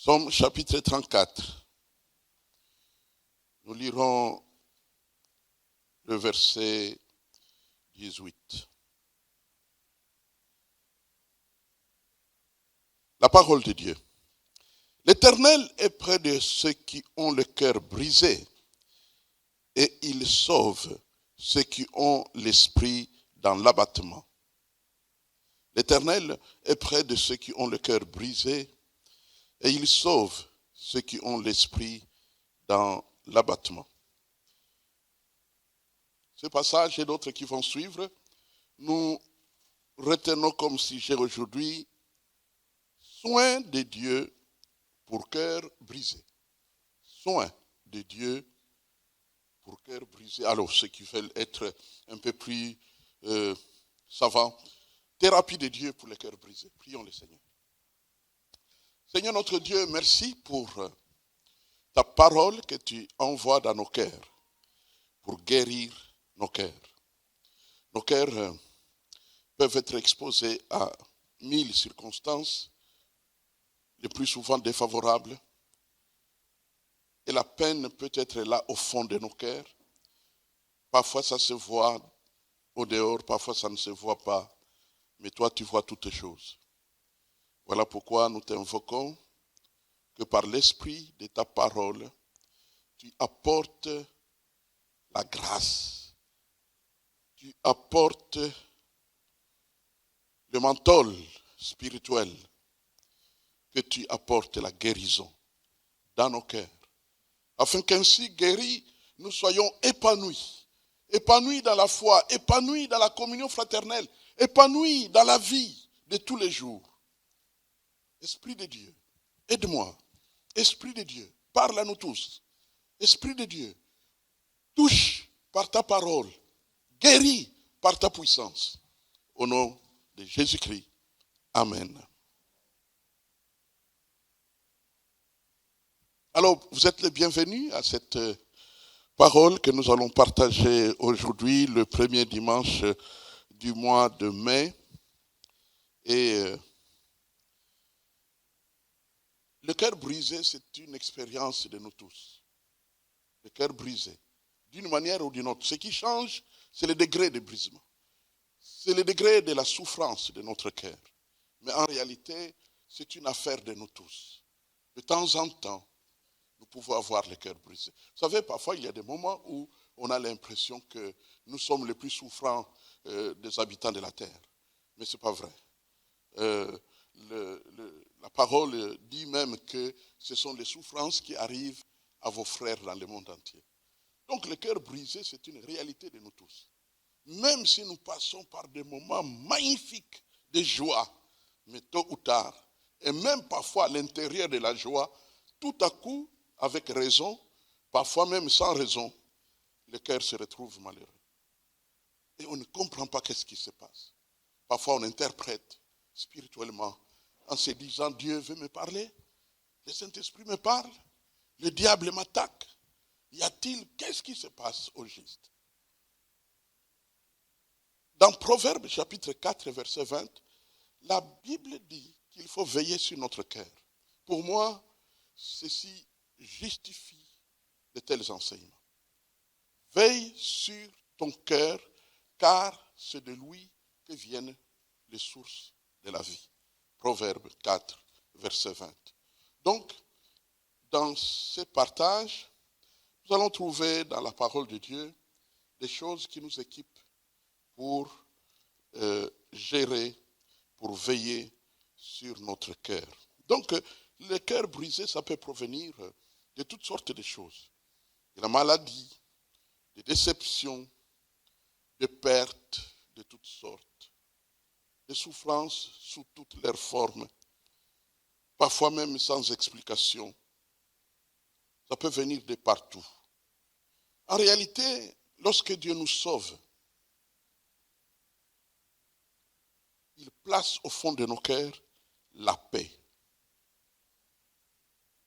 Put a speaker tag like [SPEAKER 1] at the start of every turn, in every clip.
[SPEAKER 1] Psaume chapitre 34. Nous lirons le verset 18. La parole de Dieu. L'Éternel est près de ceux qui ont le cœur brisé et il sauve ceux qui ont l'esprit dans l'abattement. L'Éternel est près de ceux qui ont le cœur brisé et il sauve ceux qui ont l'esprit dans l'abattement. Ce passage et d'autres qui vont suivre, nous retenons comme sujet aujourd'hui soin de Dieu pour cœur brisé. Soin de Dieu pour cœur brisé. Alors, ceux qui veulent être un peu plus savants, thérapie de Dieu pour les cœurs brisés. Prions le Seigneur. Seigneur notre Dieu, merci pour ta parole que tu envoies dans nos cœurs pour guérir nos cœurs. Nos cœurs peuvent être exposés à 1000 circonstances, les plus souvent défavorables. Et la peine peut être là au fond de nos cœurs. Parfois ça se voit au dehors, parfois ça ne se voit pas. Mais toi tu vois toutes choses. Voilà pourquoi nous t'invoquons que par l'esprit de ta parole, tu apportes la grâce. Tu apportes le menthol spirituel. Que tu apportes la guérison dans nos cœurs. Afin qu'ainsi guéris, nous soyons épanouis. Épanouis dans la foi, épanouis dans la communion fraternelle, épanouis dans la vie de tous les jours. Esprit de Dieu, aide-moi. Esprit de Dieu, parle à nous tous. Esprit de Dieu, touche par ta parole, guéris par ta puissance. Au nom de Jésus-Christ. Amen. Alors, vous êtes les bienvenus à cette parole que nous allons partager aujourd'hui, le premier dimanche du mois de mai. Et le cœur brisé, c'est une expérience de nous tous. Le cœur brisé, d'une manière ou d'une autre. Ce qui change, c'est le degré de brisement. C'est le degré de la souffrance de notre cœur. Mais en réalité, c'est une affaire de nous tous. De temps en temps, nous pouvons avoir le cœur brisé. Vous savez, parfois, il y a des moments où on a l'impression que nous sommes les plus souffrants des habitants de la terre. Mais ce n'est pas vrai. La parole dit même que ce sont les souffrances qui arrivent à vos frères dans le monde entier. Donc, le cœur brisé, c'est une réalité de nous tous. Même si nous passons par des moments magnifiques de joie, mais tôt ou tard, et même parfois à l'intérieur de la joie, tout à coup, avec raison, parfois même sans raison, le cœur se retrouve malheureux. Et on ne comprend pas qu'est-ce qui se passe. Parfois on interprète spirituellement en se disant Dieu veut me parler, le Saint-Esprit me parle, le diable m'attaque. Qu'est-ce qui se passe au juste? Dans Proverbes chapitre 4 verset 20, la Bible dit qu'il faut veiller sur notre cœur. Pour moi, ceci justifie de tels enseignements. Veille sur ton cœur, car c'est de lui que viennent les sources de la vie. Proverbe 4, verset 20. Donc, dans ce partage, nous allons trouver dans la parole de Dieu des choses qui nous équipent pour gérer, pour veiller sur notre cœur. Donc, le cœur brisé, ça peut provenir de toutes sortes de choses. De la maladie, de déceptions, de pertes de toutes sortes, de souffrances sous toutes leurs formes, parfois même sans explication. Ça peut venir de partout. En réalité, lorsque Dieu nous sauve, il place au fond de nos cœurs la paix.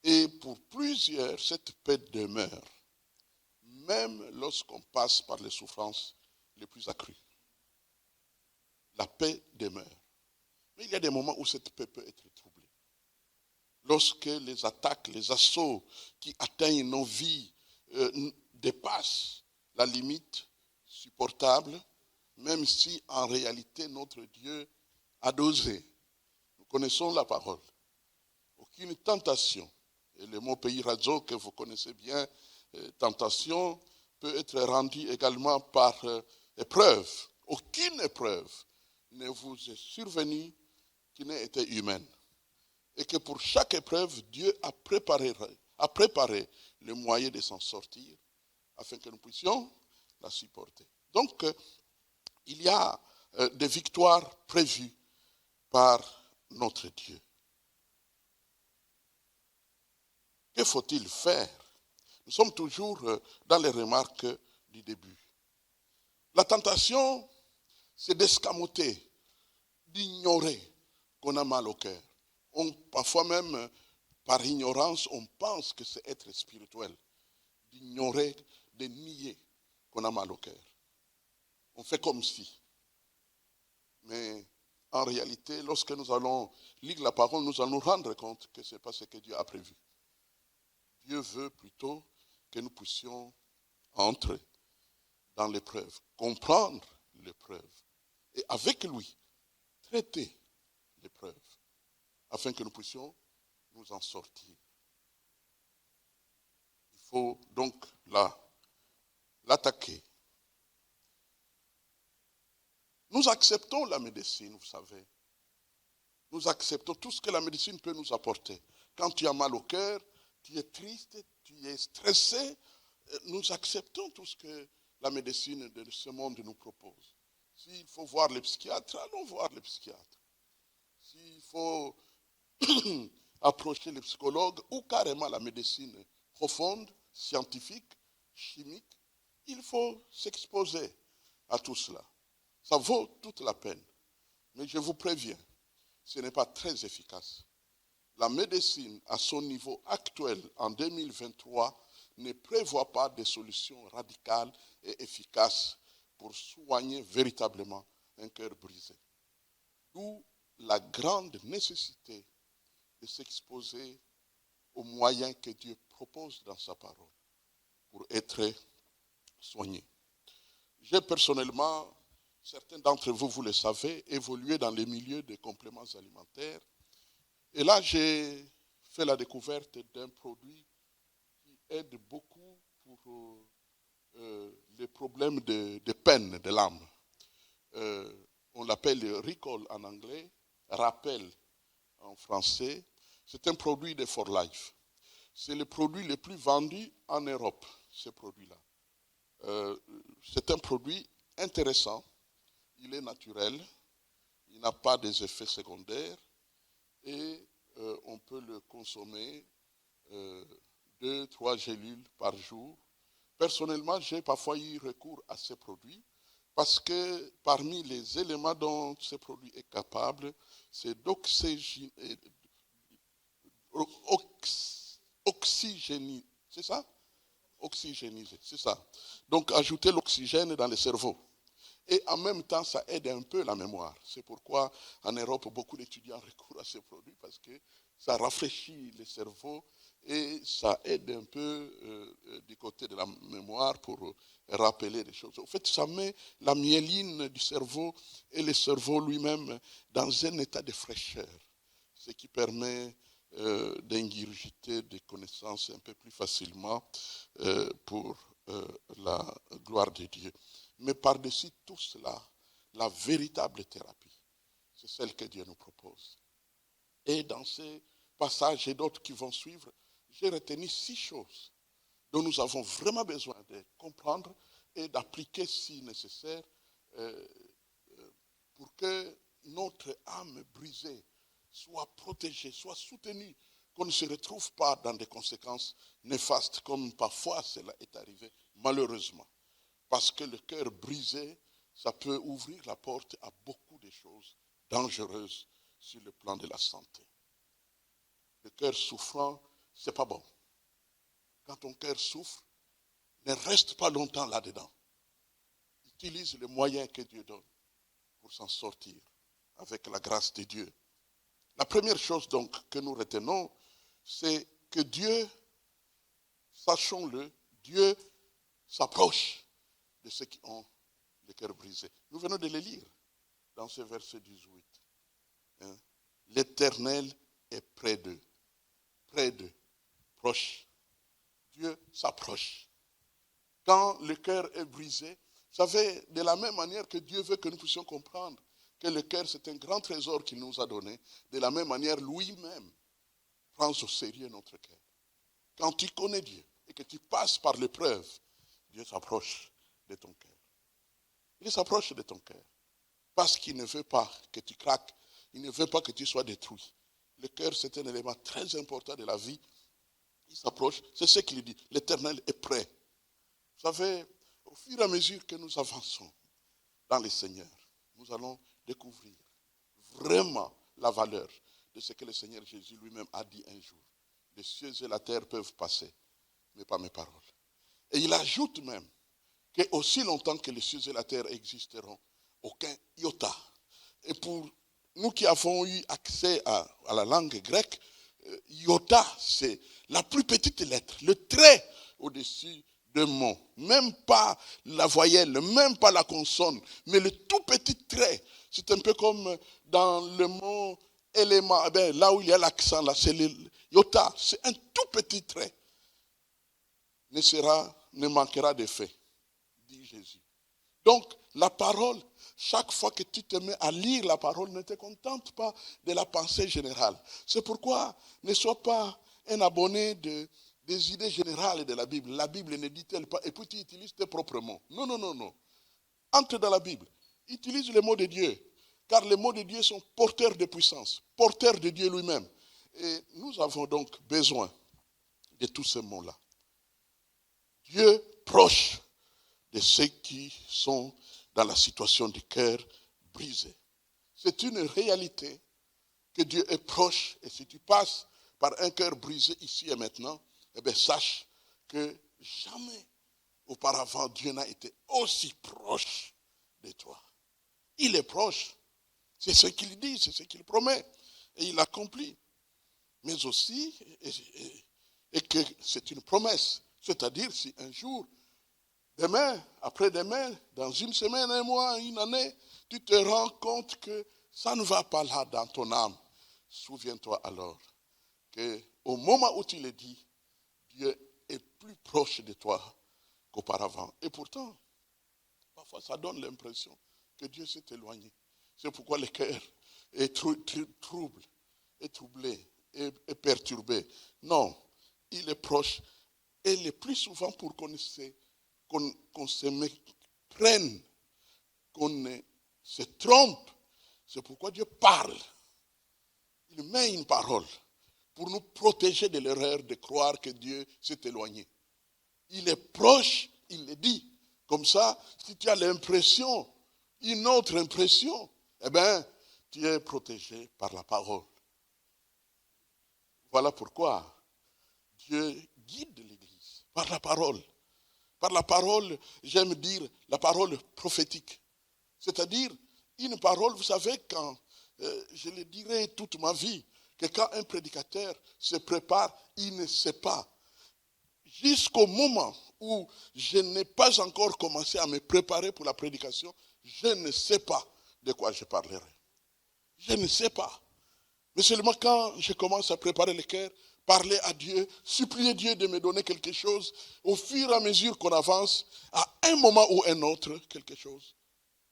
[SPEAKER 1] Et pour plusieurs, cette paix demeure, même lorsqu'on passe par les souffrances les plus accrues. La paix demeure. Mais il y a des moments où cette paix peut être troublée. lorsque les attaques, les assauts qui atteignent nos vies dépassent la limite supportable, même si en réalité notre Dieu a dosé. Nous connaissons la parole. Aucune tentation, et le mot peirazo que vous connaissez bien, tentation, peut être rendue également par épreuve. Aucune épreuve ne vous est survenue qui n'ait été humaine. Et que pour chaque épreuve, Dieu a préparé le moyen de s'en sortir afin que nous puissions la supporter. Donc, il y a des victoires prévues par notre Dieu. Que faut-il faire? Nous sommes toujours dans les remarques du début. La tentation, c'est d'escamoter, d'ignorer qu'on a mal au cœur. Parfois même, par ignorance, on pense que c'est être spirituel. D'ignorer, de nier qu'on a mal au cœur. On fait comme si. Mais en réalité, lorsque nous allons lire la parole, nous allons nous rendre compte que ce n'est pas ce que Dieu a prévu. Dieu veut plutôt que nous puissions entrer dans l'épreuve, comprendre l'épreuve, et avec lui, traiter l'épreuve, afin que nous puissions nous en sortir. Il faut donc l'attaquer. Nous acceptons la médecine, vous savez. Nous acceptons tout ce que la médecine peut nous apporter. Quand tu as mal au cœur, tu es triste, tu es stressé, nous acceptons tout ce que la médecine de ce monde nous propose. S'il faut voir les psychiatres, allons voir les psychiatres. S'il faut approcher les psychologues ou carrément la médecine profonde, scientifique, chimique, il faut s'exposer à tout cela. Ça vaut toute la peine. Mais je vous préviens, ce n'est pas très efficace. La médecine, à son niveau actuel, en 2023, ne prévoit pas de solutions radicales et efficaces pour soigner véritablement un cœur brisé. D'où la grande nécessité de s'exposer aux moyens que Dieu propose dans sa parole pour être soigné. J'ai personnellement, certains d'entre vous, vous le savez, évolué dans les milieux des compléments alimentaires. Et là, j'ai fait la découverte d'un produit qui aide beaucoup pour les problèmes de peine de l'âme. On l'appelle recall en anglais, rappel en français. C'est un produit de For Life. C'est le produit le plus vendu en Europe, ce produit-là. C'est un produit intéressant. Il est naturel. Il n'a pas des effets secondaires. Et on peut le consommer 2-3 gélules par jour. Personnellement, j'ai parfois eu recours à ces produits parce que parmi les éléments dont ce produit est capable, c'est oxygéniser. C'est ça? Oxygéniser, c'est ça. Donc ajouter l'oxygène dans le cerveau. Et en même temps, ça aide un peu la mémoire. C'est pourquoi en Europe, beaucoup d'étudiants recourent à ces produits parce que ça rafraîchit le cerveau et ça aide un peu du côté de la mémoire pour rappeler des choses. En fait, ça met la myéline du cerveau et le cerveau lui-même dans un état de fraîcheur, ce qui permet d'ingurgiter des connaissances un peu plus facilement pour la gloire de Dieu. Mais par-dessus tout cela, la véritable thérapie, c'est celle que Dieu nous propose. Et dans ces passages et d'autres qui vont suivre, j'ai retenu 6 choses dont nous avons vraiment besoin de comprendre et d'appliquer si nécessaire pour que notre âme brisée soit protégée, soit soutenue, qu'on ne se retrouve pas dans des conséquences néfastes comme parfois cela est arrivé malheureusement. Parce que le cœur brisé, ça peut ouvrir la porte à beaucoup de choses dangereuses sur le plan de la santé. Le cœur souffrant, c'est pas bon. Quand ton cœur souffre, ne reste pas longtemps là-dedans. Utilise les moyens que Dieu donne pour s'en sortir avec la grâce de Dieu. La première chose donc que nous retenons, c'est que Dieu, sachons-le, Dieu s'approche de ceux qui ont le cœur brisé. Nous venons de le lire dans ce verset 18. Hein? L'Éternel est près d'eux, proche. Dieu s'approche. Quand le cœur est brisé, vous savez, de la même manière que Dieu veut que nous puissions comprendre que le cœur c'est un grand trésor qu'il nous a donné, de la même manière lui-même prend au sérieux notre cœur. Quand tu connais Dieu et que tu passes par l'épreuve, Dieu s'approche de ton cœur. Il s'approche de ton cœur parce qu'il ne veut pas que tu craques, il ne veut pas que tu sois détruit. Le cœur c'est un élément très important de la vie. Il s'approche, c'est ce qu'il dit, l'Éternel est prêt. Vous savez, au fur et à mesure que nous avançons dans le Seigneur, nous allons découvrir vraiment la valeur de ce que le Seigneur Jésus lui-même a dit un jour. Les cieux et la terre peuvent passer, mais pas mes paroles. Et il ajoute même que aussi longtemps que les cieux et la terre existeront, aucun iota. Et pour nous qui avons eu accès à la langue grecque, iota, c'est la plus petite lettre, le trait au-dessus de mot. Même pas la voyelle, même pas la consonne, mais le tout petit trait. C'est un peu comme dans le mot élément, là où il y a l'accent, là, c'est iota, c'est un tout petit trait. Ne manquera d'effet, dit Jésus. Donc, la parole, chaque fois que tu te mets à lire la parole, ne te contente pas de la pensée générale. C'est pourquoi ne sois pas un abonné des idées générales de la Bible. La Bible ne dit-elle pas, et puis tu utilises tes propres mots. Non, non, non, non. Entre dans la Bible. Utilise les mots de Dieu, car les mots de Dieu sont porteurs de puissance, porteurs de Dieu lui-même. Et nous avons donc besoin de tous ces mots-là. Dieu proche de ceux qui sont dans la situation du cœur brisé. C'est une réalité que Dieu est proche. Et si tu passes par un cœur brisé ici et maintenant, eh bien sache que jamais auparavant Dieu n'a été aussi proche de toi. Il est proche. C'est ce qu'il dit, c'est ce qu'il promet. Et il accomplit. Mais aussi, et que c'est une promesse. C'est-à-dire si un jour, demain, après-demain, dans une semaine, un mois, une année, tu te rends compte que ça ne va pas là dans ton âme. Souviens-toi alors qu'au moment où tu le dis, Dieu est plus proche de toi qu'auparavant. Et pourtant, parfois ça donne l'impression que Dieu s'est éloigné. C'est pourquoi le cœur est troublé, est perturbé. Non, il est proche. Et le plus souvent pour qu'on se méprenne, qu'on se trompe, c'est pourquoi Dieu parle. Il met une parole pour nous protéger de l'erreur de croire que Dieu s'est éloigné. Il est proche, il le dit. Comme ça, si tu as l'impression, une autre impression, eh bien, tu es protégé par la parole. Voilà pourquoi Dieu guide l'Église par la parole. Par la parole, j'aime dire, la parole prophétique. C'est-à-dire, une parole, vous savez, quand, je le dirai toute ma vie, que quand un prédicateur se prépare, il ne sait pas. Jusqu'au moment où je n'ai pas encore commencé à me préparer pour la prédication, je ne sais pas de quoi je parlerai. Je ne sais pas. Mais seulement quand je commence à préparer le cœur, parler à Dieu, supplier Dieu de me donner quelque chose, au fur et à mesure qu'on avance, à un moment ou un autre, quelque chose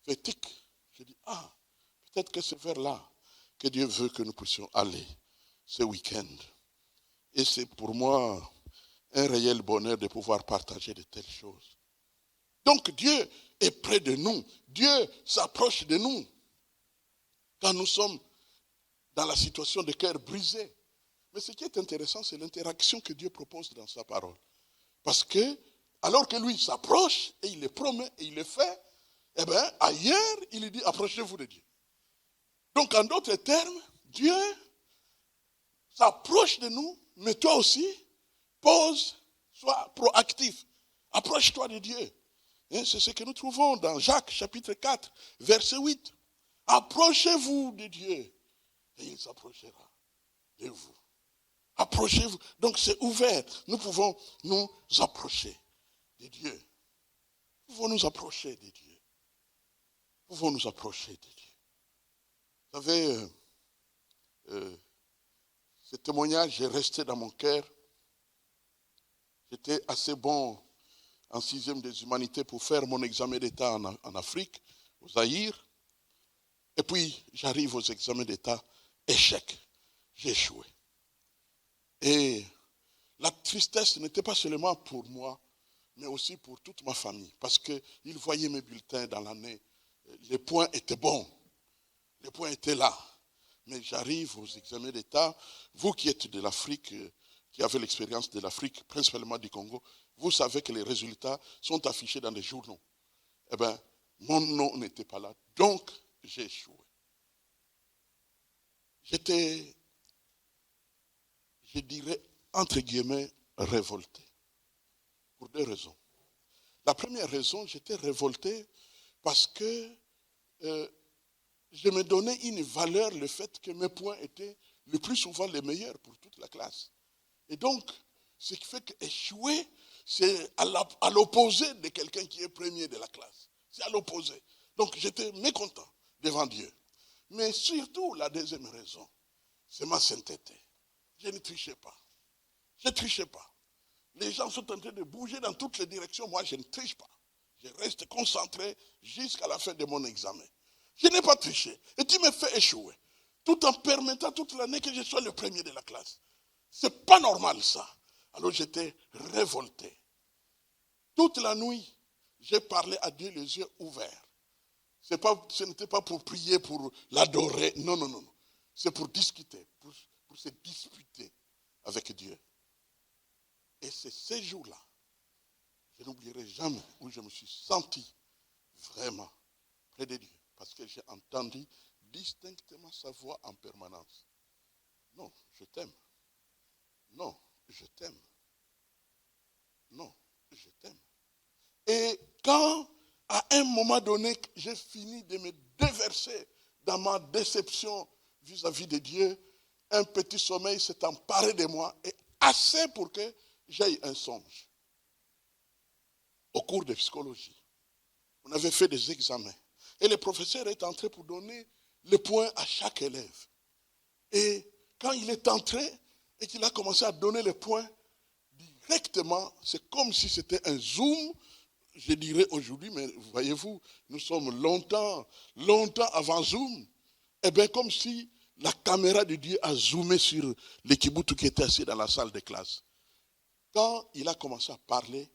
[SPEAKER 1] fait tic. Je dis, peut-être que c'est vers là que Dieu veut que nous puissions aller ce week-end. Et c'est pour moi un réel bonheur de pouvoir partager de telles choses. Donc Dieu est près de nous. Dieu s'approche de nous. Quand nous sommes dans la situation de cœur brisé. Mais ce qui est intéressant, c'est l'interaction que Dieu propose dans sa parole. Parce que, alors que lui s'approche, et il le promet, et il le fait, eh bien, ailleurs, il dit, approchez-vous de Dieu. Donc, en d'autres termes, Dieu s'approche de nous, mais toi aussi, sois proactif. Approche-toi de Dieu. Et c'est ce que nous trouvons dans Jacques, chapitre 4, verset 8. Approchez-vous de Dieu, et il s'approchera de vous. Approchez-vous. Donc c'est ouvert. Nous pouvons nous approcher de Dieu. Nous pouvons nous approcher de Dieu. Nous pouvons nous approcher de Dieu. Vous savez, ce témoignage est resté dans mon cœur. J'étais assez bon en 6e des humanités pour faire mon examen d'État en Afrique, au Zaïre. Et puis, j'arrive aux examens d'État, échec. J'ai échoué. Et la tristesse n'était pas seulement pour moi, mais aussi pour toute ma famille. Parce qu'ils voyaient mes bulletins dans l'année. Les points étaient bons. Les points étaient là. Mais j'arrive aux examens d'État. Vous qui êtes de l'Afrique, qui avez l'expérience de l'Afrique, principalement du Congo, vous savez que les résultats sont affichés dans les journaux. Eh bien, mon nom n'était pas là. Donc, j'ai échoué. J'étais, je dirais, entre guillemets, révolté. Pour 2 raisons. La première raison, j'étais révolté parce que je me donnais une valeur, le fait que mes points étaient le plus souvent les meilleurs pour toute la classe. Et donc, ce qui fait qu'échouer, c'est à l'opposé de quelqu'un qui est premier de la classe. C'est à l'opposé. Donc, j'étais mécontent devant Dieu. Mais surtout, la deuxième raison, c'est ma sainteté. Je ne trichais pas. Je ne trichais pas. Les gens sont en train de bouger dans toutes les directions. Moi, je ne triche pas. Je reste concentré jusqu'à la fin de mon examen. Je n'ai pas triché. Et tu me fais échouer. Tout en permettant toute l'année que je sois le premier de la classe. C'est pas normal ça. Alors j'étais révolté. Toute la nuit, j'ai parlé à Dieu les yeux ouverts. Ce n'était pas pour prier, pour l'adorer. Non, non, non. C'est pour discuter, pour se disputer avec Dieu. Et c'est ces jours-là, je n'oublierai jamais où je me suis senti vraiment près de Dieu. Parce que j'ai entendu distinctement sa voix en permanence. Non, je t'aime. Non, je t'aime. Non, je t'aime. Et quand, à un moment donné, j'ai fini de me déverser dans ma déception vis-à-vis de Dieu, un petit sommeil s'est emparé de moi, et assez pour que j'aie un songe. Au cours de psychologie, on avait fait des examens. Et le professeur est entré pour donner les points à chaque élève. Et quand il est entré et qu'il a commencé à donner les points, directement, c'est comme si c'était un zoom, je dirais aujourd'hui, mais voyez-vous, nous sommes longtemps avant Zoom. Eh bien, comme si la caméra de Dieu a zoomé sur les Kibutu qui était assis dans la salle de classe. Quand il a commencé à parler,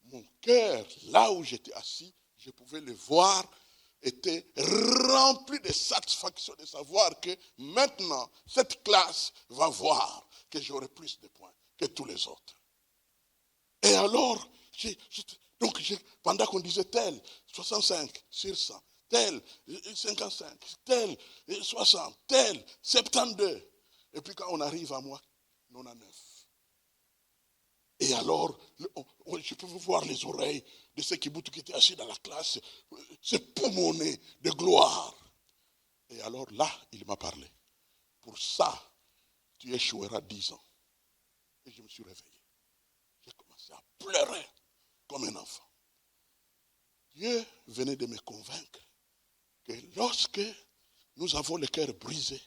[SPEAKER 1] mon cœur, là où j'étais assis, je pouvais le voir, était rempli de satisfaction de savoir que maintenant, cette classe va voir que j'aurai plus de points que tous les autres. Et alors, pendant qu'on disait tel, 65 sur 100, tel, 55, tel, 60, tel, 72. Et puis quand on arrive à moi, 99. Et alors, je peux voir les oreilles de ceux qui étaient assis dans la classe, se poumonner de gloire. Et alors là, il m'a parlé. Pour ça, tu échoueras 10 ans. Et je me suis réveillé. J'ai commencé à pleurer comme un enfant. Dieu venait de me convaincre que lorsque nous avons le cœur brisé,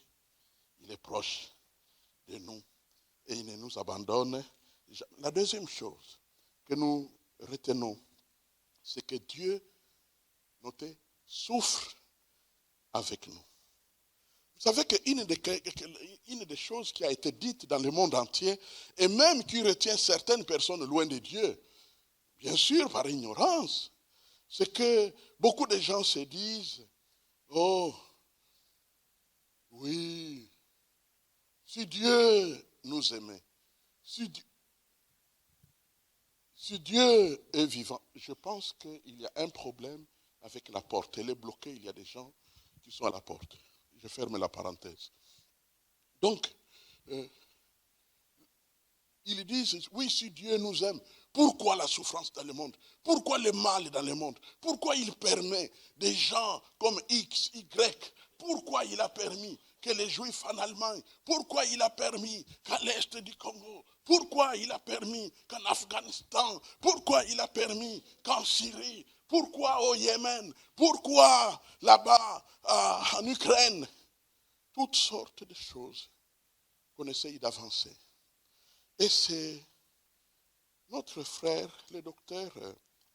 [SPEAKER 1] il est proche de nous et il ne nous abandonne. La deuxième chose que nous retenons, c'est que Dieu, notez, souffre avec nous. Vous savez qu'une des choses qui a été dite dans le monde entier, et même qui retient certaines personnes loin de Dieu, bien sûr par ignorance, c'est que beaucoup de gens se disent, oh, oui, si Dieu nous aimait, si Dieu est vivant, je pense qu'il y a un problème avec la porte. Elle est bloquée, il y a des gens qui sont à la porte. Je ferme la parenthèse. Donc, ils disent, oui, si Dieu nous aime, pourquoi la souffrance dans le monde? Pourquoi le mal dans le monde? Pourquoi il permet des gens comme X, Y pourquoi il a permis que les Juifs en Allemagne, pourquoi il a permis qu'à l'est du Congo, pourquoi il a permis qu'en Afghanistan, pourquoi il a permis qu'en Syrie, pourquoi au Yémen, pourquoi là-bas en Ukraine, toutes sortes de choses qu'on essaye d'avancer. Et c'est notre frère, le docteur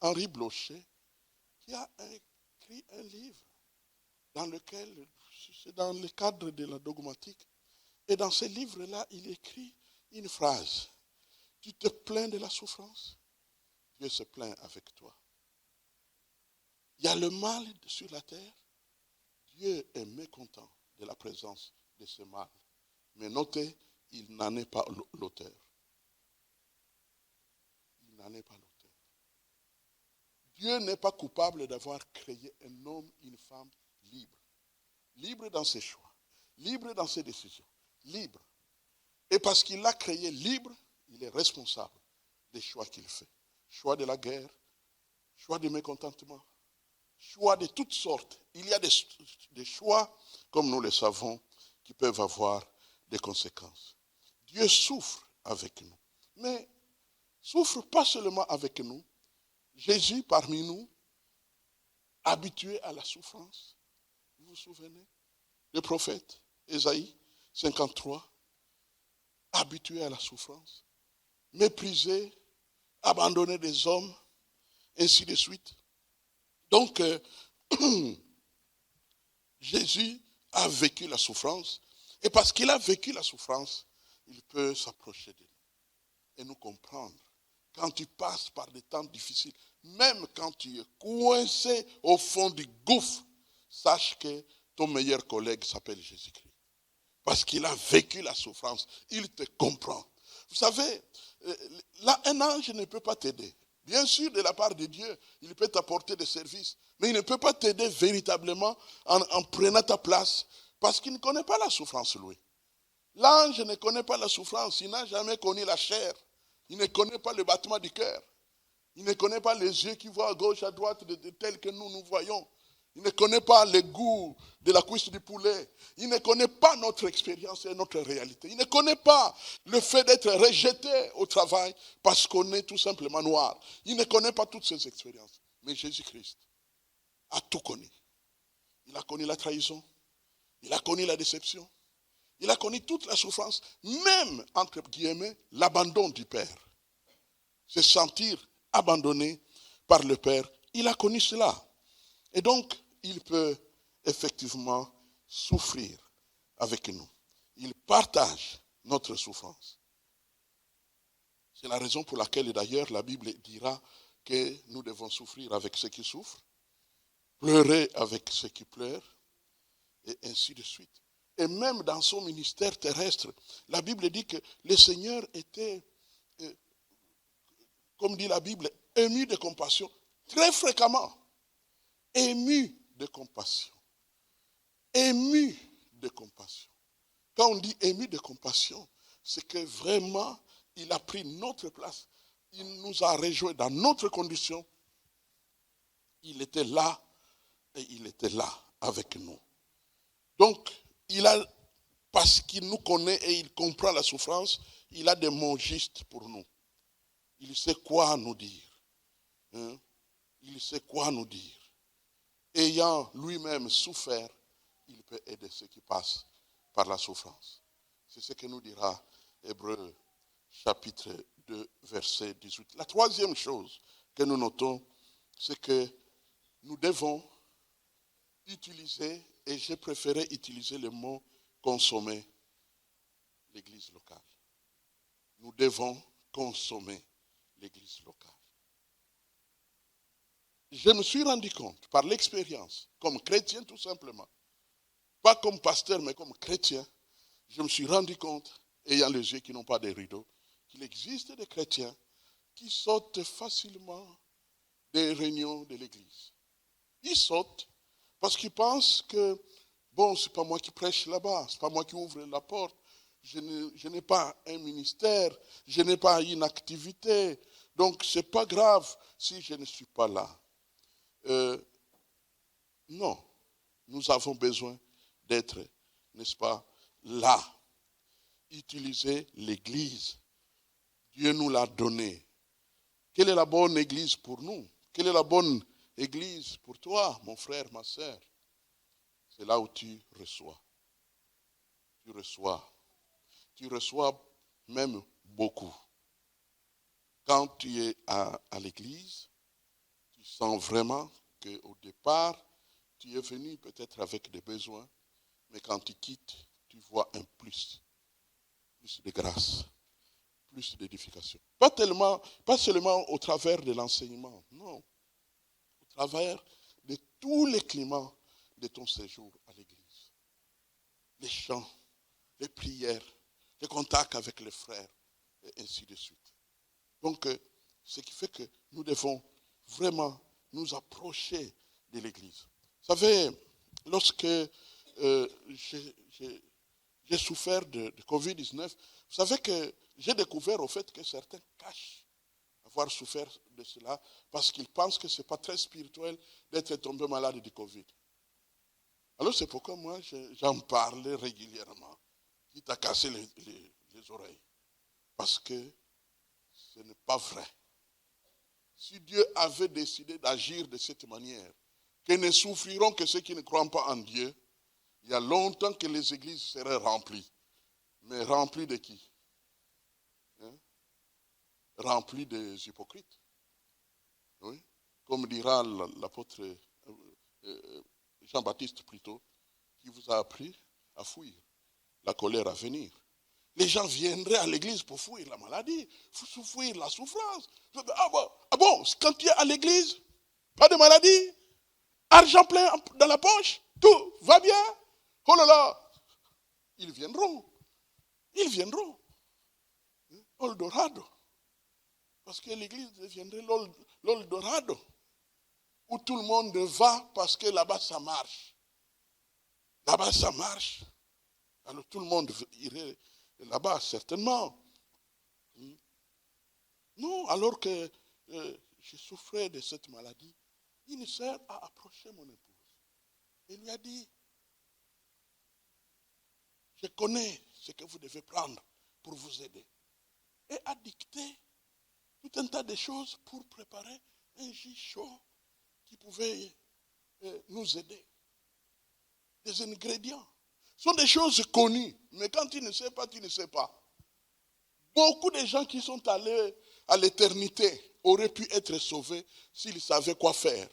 [SPEAKER 1] Henri Blocher, qui a écrit un livre dans lequel, c'est dans le cadre de la dogmatique, et dans ce livre-là, il écrit une phrase. Tu te plains de la souffrance, Dieu se plaint avec toi. Il y a le mal sur la terre, Dieu est mécontent de la présence de ce mal. Mais notez, il n'en est pas l'auteur. Il n'en est pas l'auteur. Dieu n'est pas coupable d'avoir créé un homme, une femme libre. Libre dans ses choix, libre dans ses décisions, libre. Et parce qu'il l'a créé libre, il est responsable des choix qu'il fait. Choix de la guerre, choix du mécontentement, choix de toutes sortes. Il y a des choix, comme nous le savons, qui peuvent avoir des conséquences. Dieu souffre avec nous. Mais souffre pas seulement avec nous. Jésus parmi nous, habitué à la souffrance. Vous vous souvenez? Le prophète Ésaïe 53, habitué à la souffrance, méprisé, abandonné des hommes, ainsi de suite. Donc, Jésus a vécu la souffrance, et parce qu'il a vécu la souffrance, il peut s'approcher de nous et nous comprendre. Quand tu passes par des temps difficiles, même quand tu es coincé au fond du gouffre, sache que ton meilleur collègue s'appelle Jésus-Christ. Parce qu'il a vécu la souffrance, il te comprend. Vous savez, là, un ange ne peut pas t'aider. Bien sûr, de la part de Dieu, il peut t'apporter des services, mais il ne peut pas t'aider véritablement en prenant ta place, parce qu'il ne connaît pas la souffrance, lui. L'ange ne connaît pas la souffrance, il n'a jamais connu la chair. Il ne connaît pas le battement du cœur. Il ne connaît pas les yeux qui voient à gauche, à droite, tels que nous voyons. Il ne connaît pas le goût de la cuisse du poulet. Il ne connaît pas notre expérience et notre réalité. Il ne connaît pas le fait d'être rejeté au travail parce qu'on est tout simplement noir. Il ne connaît pas toutes ces expériences. Mais Jésus-Christ a tout connu. Il a connu la trahison. Il a connu la déception. Il a connu toute la souffrance, même, entre guillemets, l'abandon du Père. Se sentir abandonné par le Père, il a connu cela. Et donc, il peut effectivement souffrir avec nous. Il partage notre souffrance. C'est la raison pour laquelle, d'ailleurs, la Bible dira que nous devons souffrir avec ceux qui souffrent, pleurer avec ceux qui pleurent, et ainsi de suite. Et même dans son ministère terrestre, la Bible dit que le Seigneur était, comme dit la Bible, ému de compassion, très fréquemment. Ému de compassion. Ému de compassion. Quand on dit ému de compassion, c'est que vraiment, il a pris notre place. Il nous a rejoints dans notre condition. Il était là et il était là avec nous. Donc, parce qu'il nous connaît et il comprend la souffrance, il a des mots justes pour nous. Il sait quoi nous dire. Hein? Il sait quoi nous dire. Ayant lui-même souffert, il peut aider ceux qui passent par la souffrance. C'est ce que nous dira Hébreux chapitre 2, verset 18. La troisième chose que nous notons, c'est que nous devons utiliser, et j'ai préféré utiliser le mot consommer, l'église locale. Nous devons consommer l'église locale. Je me suis rendu compte par l'expérience, comme chrétien tout simplement, pas comme pasteur mais comme chrétien, je me suis rendu compte, ayant les yeux qui n'ont pas de rideaux, qu'il existe des chrétiens qui sautent facilement des réunions de l'église. Ils sautent parce qu'ils pensent que, bon, c'est pas moi qui prêche là-bas, c'est pas moi qui ouvre la porte, je n'ai pas un ministère, je n'ai pas une activité, donc c'est pas grave si je ne suis pas là. Non, nous avons besoin d'être, n'est-ce pas, là. Utiliser l'église. Dieu nous l'a donné. Quelle est la bonne église pour nous? Quelle est la bonne église pour toi, mon frère, ma sœur? C'est là où tu reçois. Tu reçois. Tu reçois même beaucoup. Quand tu es à l'église, tu sens vraiment qu'au départ, tu es venu peut-être avec des besoins, mais quand tu quittes, tu vois un plus de grâce, plus d'édification. Pas seulement au travers de l'enseignement, non, au travers de tous les climats de ton séjour à l'église. Les chants, les prières, les contacts avec les frères, et ainsi de suite. Donc, ce qui fait que nous devons vraiment nous approcher de l'église. Vous savez, lorsque j'ai souffert de Covid-19, vous savez que j'ai découvert au fait que certains cachent avoir souffert de cela parce qu'ils pensent que ce n'est pas très spirituel d'être tombé malade du Covid. Alors c'est pourquoi moi j'en parlais régulièrement, quitte à casser les oreilles. Parce que ce n'est pas vrai. Si Dieu avait décidé d'agir de cette manière, que ne souffriront que ceux qui ne croient pas en Dieu, il y a longtemps que les églises seraient remplies. Mais remplies de qui? Remplies des hypocrites. Oui. Comme dira l'apôtre Jean-Baptiste plutôt, qui vous a appris à fuir la colère à venir. Les gens viendraient à l'église pour fuir la maladie, pour fuir la souffrance. Ah bon, quand tu es à l'église, pas de maladie, argent plein dans la poche, tout va bien. Oh là là, ils viendront. Ils viendront. L'Eldorado. Parce que l'église deviendrait l'Eldorado. Où tout le monde va parce que là-bas ça marche. Là-bas ça marche. Alors tout le monde irait là-bas, certainement. Non, alors que je souffrais de cette maladie, une sœur a approché mon épouse. Elle lui a dit, je connais ce que vous devez prendre pour vous aider. Et a dicté tout un tas de choses pour préparer un jus chaud qui pouvait nous aider. Des ingrédients. Ce sont des choses connues, mais quand tu ne sais pas, tu ne sais pas. Beaucoup de gens qui sont allés à l'éternité auraient pu être sauvés s'ils savaient quoi faire.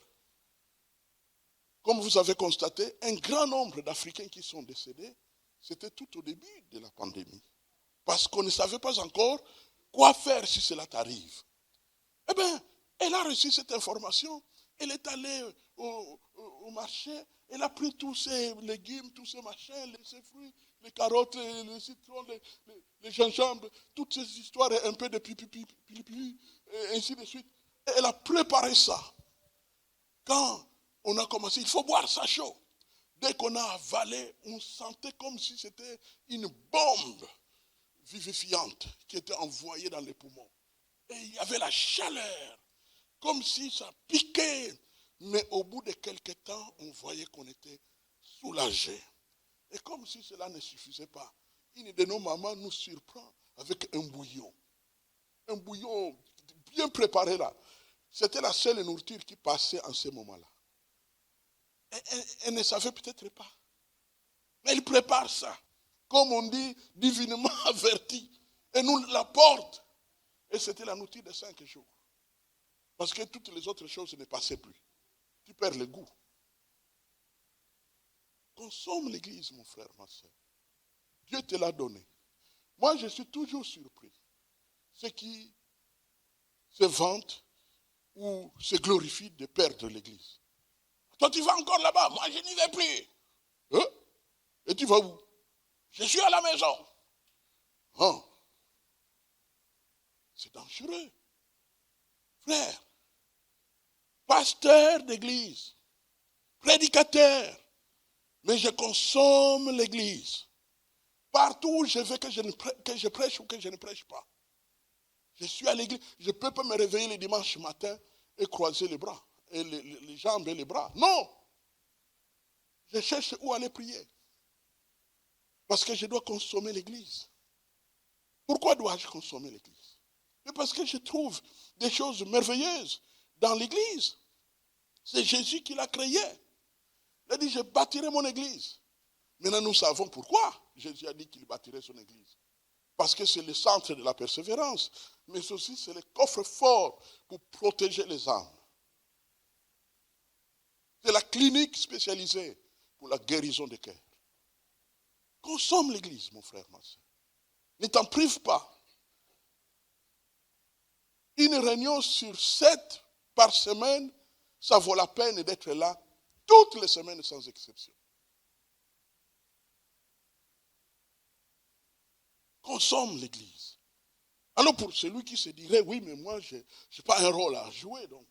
[SPEAKER 1] Comme vous avez constaté, un grand nombre d'Africains qui sont décédés, c'était tout au début de la pandémie. Parce qu'on ne savait pas encore quoi faire si cela t'arrive. Eh bien, elle a reçu cette information, elle est allée au marché, elle a pris tous ces légumes, tous ces machins, ces fruits, les carottes, les citrons, les gingembre, toutes ces histoires, un peu de pipi, et ainsi de suite. Et elle a préparé ça. Quand on a commencé, il faut boire ça chaud. Dès qu'on a avalé, on sentait comme si c'était une bombe vivifiante qui était envoyée dans les poumons. Et il y avait la chaleur, comme si ça piquait. Mais au bout de quelques temps, on voyait qu'on était soulagé. Et comme si cela ne suffisait pas, une de nos mamans nous surprend avec un bouillon. Un bouillon bien préparé là. C'était la seule nourriture qui passait en ce moment-là. Elle ne savait peut-être pas. Mais elle prépare ça. Comme on dit, divinement averti. Et nous l'apporte. Et c'était la nourriture de 5 jours. Parce que toutes les autres choses ne passaient plus. Tu perds le goût. Consomme l'église, mon frère, ma soeur. Dieu te l'a donné. Moi, je suis toujours surpris. Ceux qui se vantent ou se glorifient de perdre l'église. Toi, tu vas encore là-bas. Moi, je n'y vais plus. Hein? Et tu vas où? Je suis à la maison. Hein? C'est dangereux. Frère, pasteur d'église, prédicateur, mais je consomme l'église. Partout où je vais, que je prêche ou que je ne prêche pas. Je suis à l'église. Je ne peux pas me réveiller le dimanche matin et croiser les bras, et les jambes et les bras. Non. Je cherche où aller prier. Parce que je dois consommer l'église. Pourquoi dois-je consommer l'église? Mais parce que je trouve des choses merveilleuses dans l'église. C'est Jésus qui l'a créée. Il a dit, je bâtirai mon église. Maintenant, nous savons pourquoi Jésus a dit qu'il bâtirait son église. Parce que c'est le centre de la persévérance. Mais aussi, c'est le coffre-fort pour protéger les âmes. C'est la clinique spécialisée pour la guérison des cœurs. Consomme l'église, mon frère, ma soeur. Ne t'en prive pas. Une réunion sur 7 par semaine, ça vaut la peine d'être là toutes les semaines sans exception. Consomme l'église. Alors pour celui qui se dirait, oui, mais moi, je n'ai pas un rôle à jouer, donc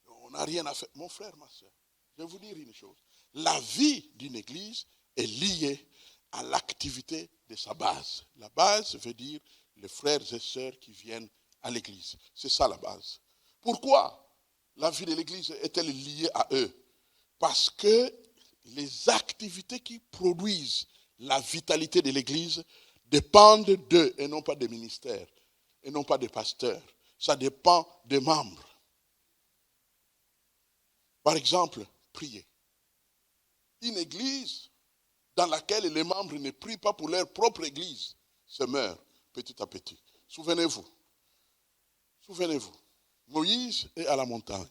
[SPEAKER 1] on n'a rien à faire. Mon frère, ma soeur, je vais vous dire une chose. La vie d'une église est liée à l'activité de sa base. La base veut dire les frères et sœurs qui viennent à l'église. C'est ça la base. Pourquoi la vie de l'église est-elle liée à eux? Parce que les activités qui produisent la vitalité de l'église dépendent d'eux et non pas des ministères, et non pas des pasteurs. Ça dépend des membres. Par exemple, prier. Une église dans laquelle les membres ne prient pas pour leur propre église se meurt petit à petit. Souvenez-vous, Moïse est à la montagne.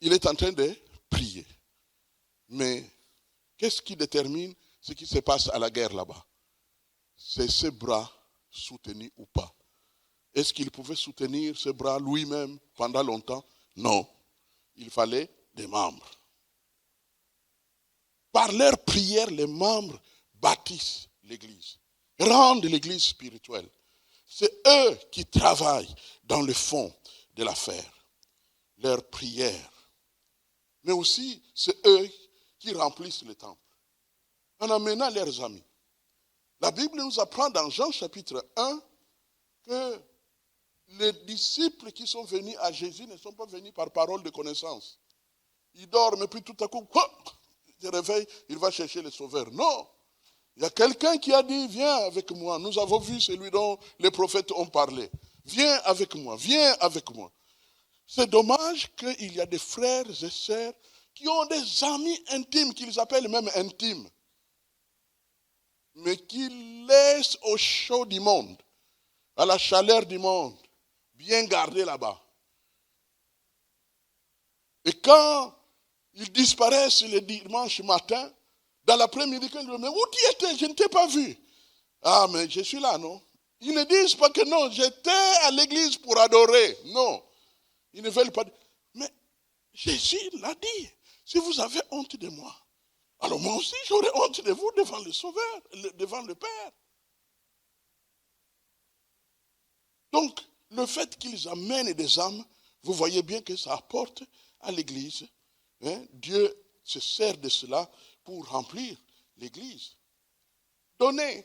[SPEAKER 1] Il est en train de prier. Mais qu'est-ce qui détermine ce qui se passe à la guerre là-bas? C'est ses bras soutenus ou pas. Est-ce qu'il pouvait soutenir ses bras lui-même pendant longtemps? Non. Il fallait des membres. Par leur prière, les membres bâtissent l'église, rendent l'église spirituelle. C'est eux qui travaillent dans le fond de l'affaire. Leur prière. Mais aussi, c'est eux qui remplissent le temple en amenant leurs amis. La Bible nous apprend dans Jean chapitre 1 que les disciples qui sont venus à Jésus ne sont pas venus par parole de connaissance. Ils dorment et puis tout à coup, il se réveille, il va chercher le sauveur. Non, il y a quelqu'un qui a dit, viens avec moi. Nous avons vu celui dont les prophètes ont parlé. Viens avec moi, viens avec moi. C'est dommage qu'il y a des frères et sœurs qui ont des amis intimes, qu'ils appellent même intimes, mais qui laissent au chaud du monde, à la chaleur du monde, bien gardés là-bas. Et quand ils disparaissent le dimanche matin, dans l'après-midi, quand ils disent, mais où tu étais? Je ne t'ai pas vu. Ah, mais je suis là, non? Ils ne disent pas que non, j'étais à l'église pour adorer. Non. Ils ne veulent pas dire. Mais Jésus l'a dit. Si vous avez honte de moi, alors moi aussi j'aurai honte de vous devant le Sauveur, devant le Père. Donc, le fait qu'ils amènent des âmes, vous voyez bien que ça apporte à l'église. Dieu se sert de cela pour remplir l'église. Donnez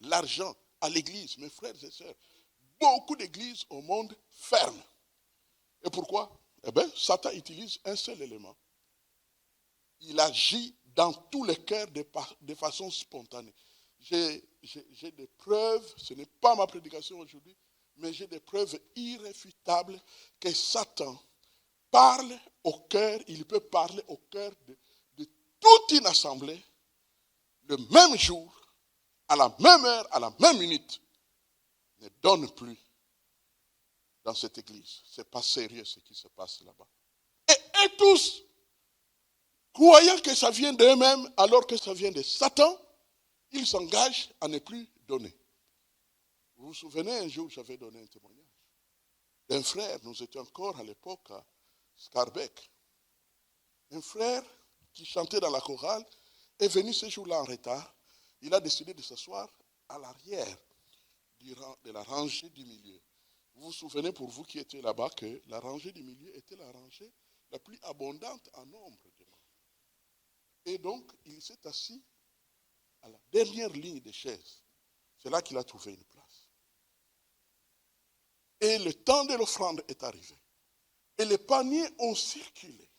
[SPEAKER 1] l'argent à l'église, mes frères et sœurs. Beaucoup d'églises au monde ferment. Et pourquoi? Eh bien, Satan utilise un seul élément. Il agit dans tous les cœurs de façon spontanée. J'ai des preuves, ce n'est pas ma prédication aujourd'hui, mais j'ai des preuves irréfutables que Satan parle au cœur, il peut parler au cœur de toute une assemblée, le même jour, à la même heure, à la même minute. Ne donne plus dans cette église. Ce n'est pas sérieux ce qui se passe là-bas. Et tous, croyant que ça vient d'eux-mêmes, alors que ça vient de Satan, ils s'engagent à ne plus donner. Vous vous souvenez, un jour, j'avais donné un témoignage d'un frère, nous étions encore à l'époque à Scarbeck. Un frère qui chantait dans la chorale est venu ce jour-là en retard. Il a décidé de s'asseoir à l'arrière de la rangée du milieu. Vous vous souvenez, pour vous qui étiez là-bas, que la rangée du milieu était la rangée la plus abondante en nombre de membres. Et donc, il s'est assis à la dernière ligne des chaises. C'est là qu'il a trouvé une place. Et le temps de l'offrande est arrivé. Et les paniers ont circulé.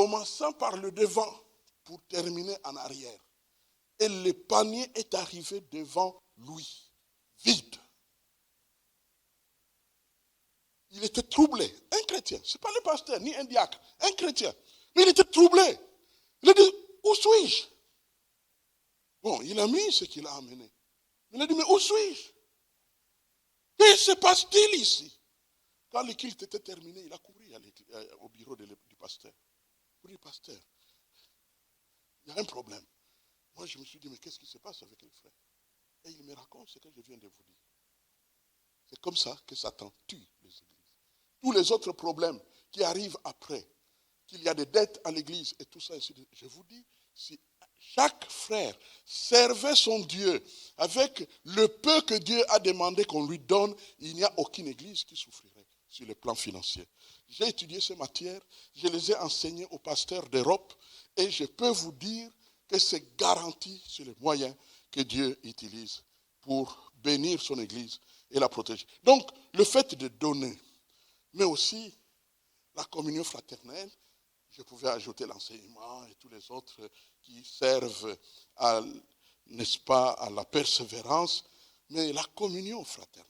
[SPEAKER 1] commençant par le devant pour terminer en arrière. Et le panier est arrivé devant lui, vide. Il était troublé, un chrétien, ce n'est pas le pasteur ni un diacre, un chrétien. Mais il était troublé. Il a dit, où suis-je? Bon, il a mis ce qu'il a amené. Il a dit, mais où suis-je? Que se passe-t-il ici? Quand le culte était terminé, il a couru au bureau du pasteur. Pour le pasteur, il y a un problème. Moi, je me suis dit, mais qu'est-ce qui se passe avec les frères? Et il me raconte ce que je viens de vous dire. C'est comme ça que Satan tue les églises. Tous les autres problèmes qui arrivent après, qu'il y a des dettes à l'église et tout ça, je vous dis, si chaque frère servait son Dieu avec le peu que Dieu a demandé qu'on lui donne, il n'y a aucune église qui souffrirait sur le plan financier. J'ai étudié ces matières, je les ai enseignées aux pasteurs d'Europe et je peux vous dire que c'est garanti sur les moyens que Dieu utilise pour bénir son église et la protéger. Donc, le fait de donner, mais aussi la communion fraternelle, je pouvais ajouter l'enseignement et tous les autres qui servent à, n'est-ce pas, à la persévérance, mais la communion fraternelle.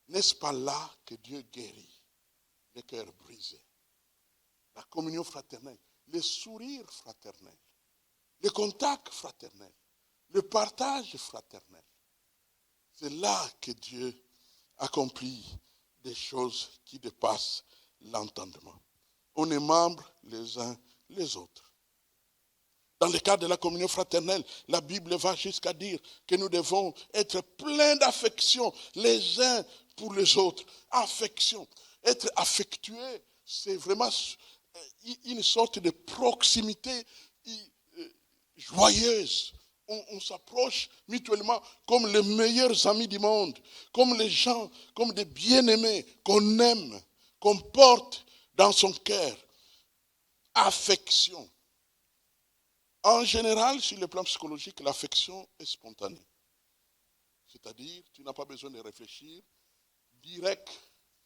[SPEAKER 1] N'est-ce pas là que Dieu guérit les cœurs brisés? La communion fraternelle, le sourire fraternel, le contact fraternel, le partage fraternel. C'est là que Dieu accomplit des choses qui dépassent l'entendement. On est membres les uns les autres. Dans le cadre de la communion fraternelle, la Bible va jusqu'à dire que nous devons être pleins d'affection les uns pour les autres. Affection. Être affectueux, c'est vraiment une sorte de proximité joyeuse. On s'approche mutuellement comme les meilleurs amis du monde, comme les gens, comme des bien-aimés qu'on aime, qu'on porte dans son cœur. Affection. En général, sur le plan psychologique, l'affection est spontanée. C'est-à-dire, tu n'as pas besoin de réfléchir. Direct,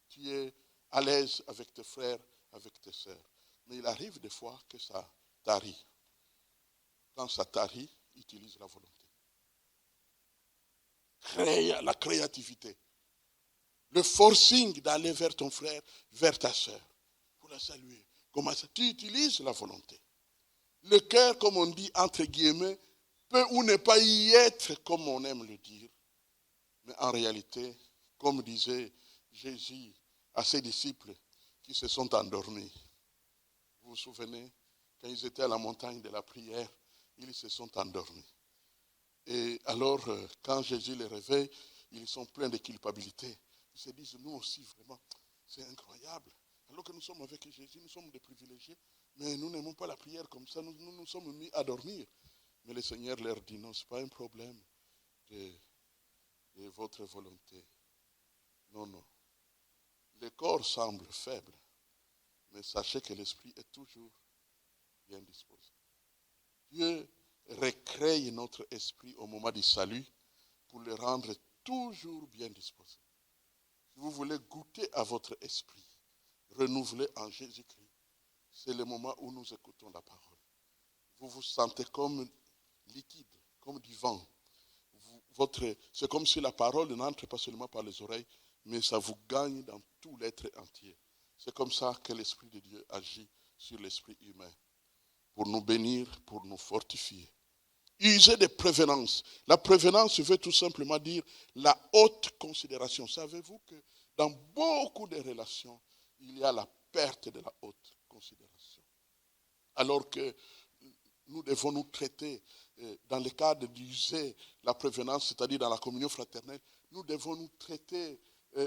[SPEAKER 1] tu es à l'aise avec tes frères, avec tes sœurs. Mais il arrive des fois que ça tarit. Quand ça tarit, utilise la volonté. La créativité. Le forcing d'aller vers ton frère, vers ta sœur, pour la saluer. Comment ça? Tu utilises la volonté. Le cœur, comme on dit, entre guillemets, peut ou ne pas y être comme on aime le dire. Mais en réalité, comme disait Jésus à ses disciples qui se sont endormis. Vous vous souvenez, quand ils étaient à la montagne de la prière, ils se sont endormis. Et alors, quand Jésus les réveille, ils sont pleins de culpabilité. Ils se disent, nous aussi, vraiment, c'est incroyable. Alors que nous sommes avec Jésus, nous sommes des privilégiés, mais nous n'aimons pas la prière comme ça, nous sommes mis à dormir. Mais le Seigneur leur dit, non, ce n'est pas un problème de votre volonté. Non, non. Le corps semble faible, mais sachez que l'esprit est toujours bien disposé. Dieu recrée notre esprit au moment du salut pour le rendre toujours bien disposé. Si vous voulez goûter à votre esprit, renouvelé en Jésus-Christ, c'est le moment où nous écoutons la parole. Vous vous sentez comme liquide, comme du vent. C'est comme si la parole n'entre pas seulement par les oreilles, mais ça vous gagne dans tout l'être entier. C'est comme ça que l'Esprit de Dieu agit sur l'esprit humain, pour nous bénir, pour nous fortifier. User de prévenance. La prévenance veut tout simplement dire la haute considération. Savez-vous que dans beaucoup de relations, il y a la perte de la haute considération. Alors que nous devons nous traiter dans le cadre d'user la prévenance, c'est-à-dire dans la communion fraternelle, nous devons nous traiter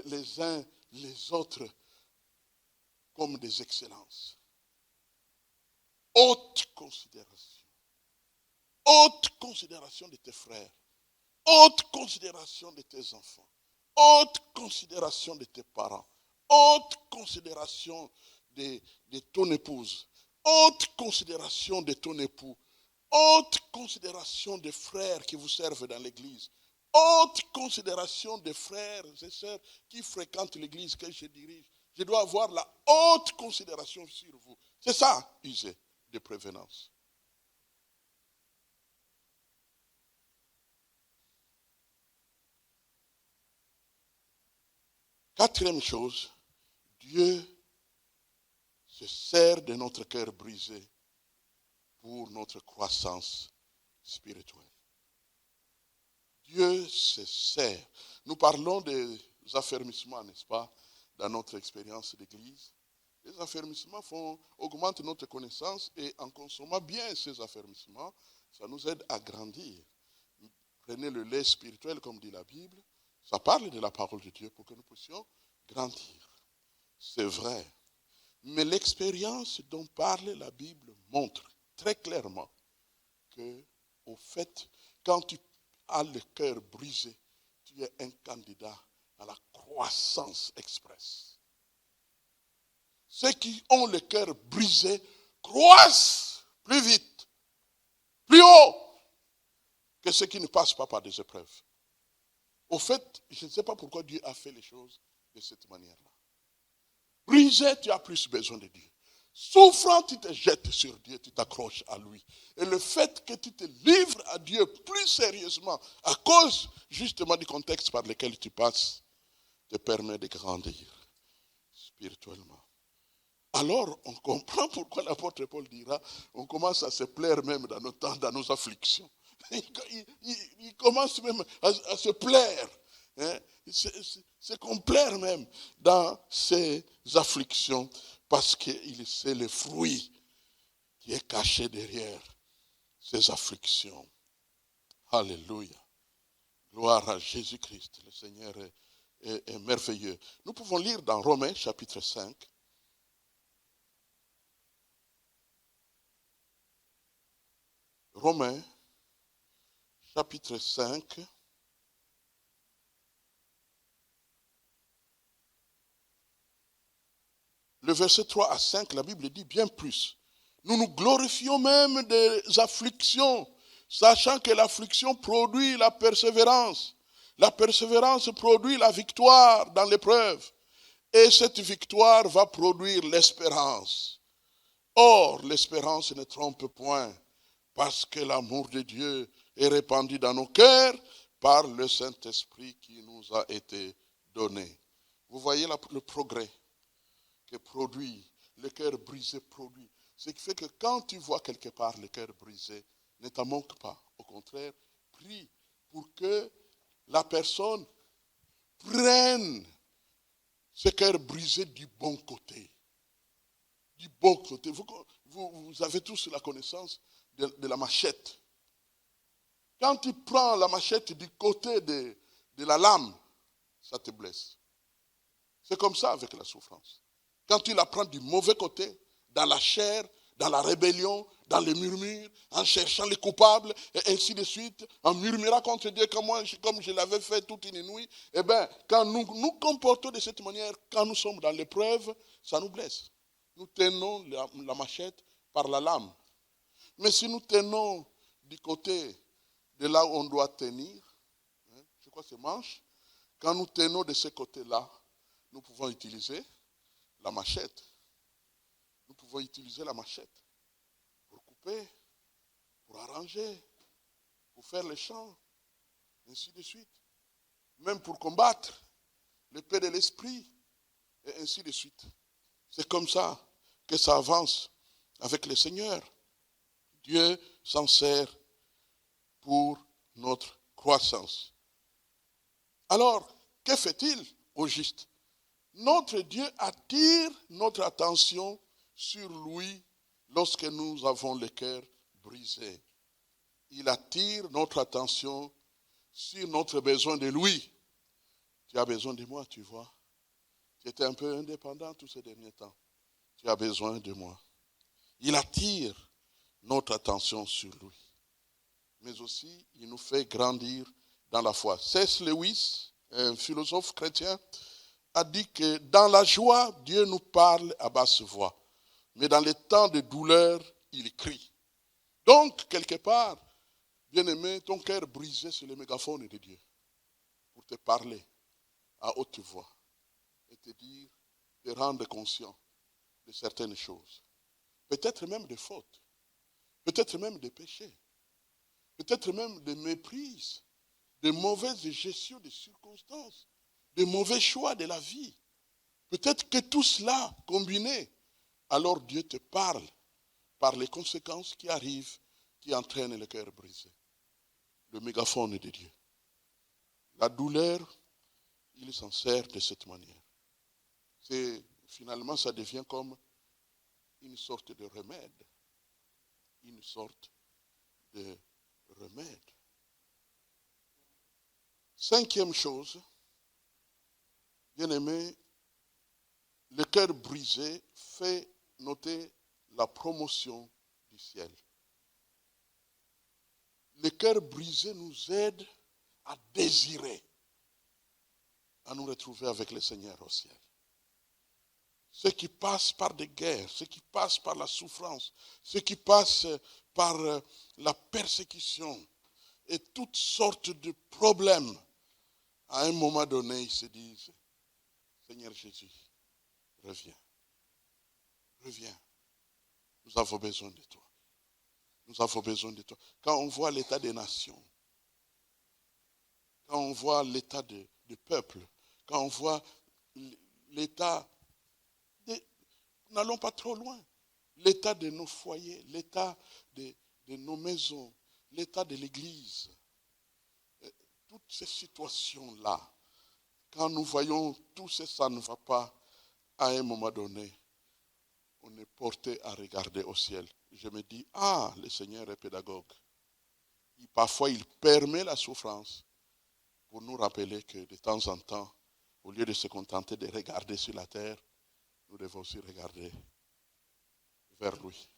[SPEAKER 1] les uns les autres comme des excellences. Haute considération. Haute considération de tes frères. Haute considération de tes enfants. Haute considération de tes parents. Haute considération de ton épouse. Haute considération de ton époux. Haute considération des frères qui vous servent dans l'église. Haute considération des frères et sœurs qui fréquentent l'église que je dirige. Je dois avoir la haute considération sur vous. C'est ça, user de prévenance. Quatrième chose, Dieu se sert de notre cœur brisé pour notre croissance spirituelle. Dieu se sert. Nous parlons des affermissements, n'est-ce pas, dans notre expérience d'église. Les affermissements augmentent notre connaissance et en consommant bien ces affermissements, ça nous aide à grandir. Prenez le lait spirituel, comme dit la Bible, ça parle de la parole de Dieu pour que nous puissions grandir. C'est vrai. Mais l'expérience dont parle la Bible montre très clairement que, au fait, quand tu as le cœur brisé, tu es un candidat à la croissance express. Ceux qui ont le cœur brisé croissent plus vite, plus haut que ceux qui ne passent pas par des épreuves. Au fait, je ne sais pas pourquoi Dieu a fait les choses de cette manière-là. Brisé, tu as plus besoin de Dieu. Souffrant, tu te jettes sur Dieu, tu t'accroches à lui. Et le fait que tu te livres à Dieu plus sérieusement, à cause justement du contexte par lequel tu passes, te permet de grandir spirituellement. Alors, on comprend pourquoi l'apôtre Paul dira, on commence à se plaire même dans nos temps, dans nos afflictions. Il commence même à se plaire. Hein? Se complaire même dans ses afflictions parce qu'il sait le fruit qui est caché derrière ces afflictions. Alléluia. Gloire à Jésus-Christ. Le Seigneur est merveilleux. Nous pouvons lire dans Romains chapitre 5. Romains chapitre 5. Le verset 3 à 5, la Bible dit bien plus. Nous nous glorifions même des afflictions, sachant que l'affliction produit la persévérance. La persévérance produit la victoire dans l'épreuve. Et cette victoire va produire l'espérance. Or, l'espérance ne trompe point, parce que l'amour de Dieu est répandu dans nos cœurs par le Saint-Esprit qui nous a été donné. Vous voyez le progrès que produit, le cœur brisé produit. Ce qui fait que quand tu vois quelque part le cœur brisé, ne t'en manque pas. Au contraire, prie pour que la personne prenne ce cœur brisé du bon côté. Du bon côté. Vous avez tous la connaissance de la machette. Quand tu prends la machette du côté de la lame, ça te blesse. C'est comme ça avec la souffrance. Quand tu la prends du mauvais côté, dans la chair, dans la rébellion, dans les murmures, en cherchant les coupables, et ainsi de suite, en murmurant contre Dieu comme je l'avais fait toute une nuit, eh bien, quand nous nous comportons de cette manière, quand nous sommes dans l'épreuve, ça nous blesse. Nous tenons la machette par la lame. Mais si nous tenons du côté de là où on doit tenir, je crois que c'est manche, quand nous tenons de ce côté-là, nous pouvons utiliser la machette. Nous pouvons utiliser la machette pour couper, pour arranger, pour faire les champs, ainsi de suite. Même pour combattre l'épée de l'esprit, et ainsi de suite. C'est comme ça que ça avance avec le Seigneur. Dieu s'en sert pour notre croissance. Alors, que fait-il au juste? Notre Dieu attire notre attention sur lui lorsque nous avons le cœur brisé. Il attire notre attention sur notre besoin de lui. Tu as besoin de moi, tu vois. Tu étais un peu indépendant tous ces derniers temps. Tu as besoin de moi. Il attire notre attention sur lui. Mais aussi, il nous fait grandir dans la foi. C.S. Lewis, un philosophe chrétien, a dit que dans la joie, Dieu nous parle à basse voix. Mais dans les temps de douleur, il crie. Donc, quelque part, bien-aimé, ton cœur brisé sur le mégaphone de Dieu pour te parler à haute voix et te dire, te rendre conscient de certaines choses. peut-être même des fautes, peut-être même des péchés, peut-être même des méprises, des mauvaises gestions des circonstances, des mauvais choix de la vie. Peut-être que tout cela combiné, alors Dieu te parle par les conséquences qui arrivent, qui entraînent le cœur brisé. Le mégaphone de Dieu. La douleur, il s'en sert de cette manière. Finalement, ça devient comme une sorte de remède. Une sorte de remède. Cinquième chose, bien aimé, le cœur brisé fait noter la promotion du ciel. Le cœur brisé nous aide à désirer, à nous retrouver avec le Seigneur au ciel. Ceux qui passent par des guerres, ceux qui passent par la souffrance, ceux qui passent par la persécution et toutes sortes de problèmes, à un moment donné, ils se disent, Seigneur Jésus, reviens, reviens, nous avons besoin de toi. Nous avons besoin de toi. Quand on voit l'état des nations, quand on voit l'état du peuple, quand on voit l'état, n'allons pas trop loin, l'état de nos foyers, l'état de nos maisons, l'état de l'église, toutes ces situations-là, quand nous voyons tout ça ne va pas, à un moment donné, on est porté à regarder au ciel. Je me dis, le Seigneur est pédagogue. Parfois, il permet la souffrance pour nous rappeler que de temps en temps, au lieu de se contenter de regarder sur la terre, nous devons aussi regarder vers lui.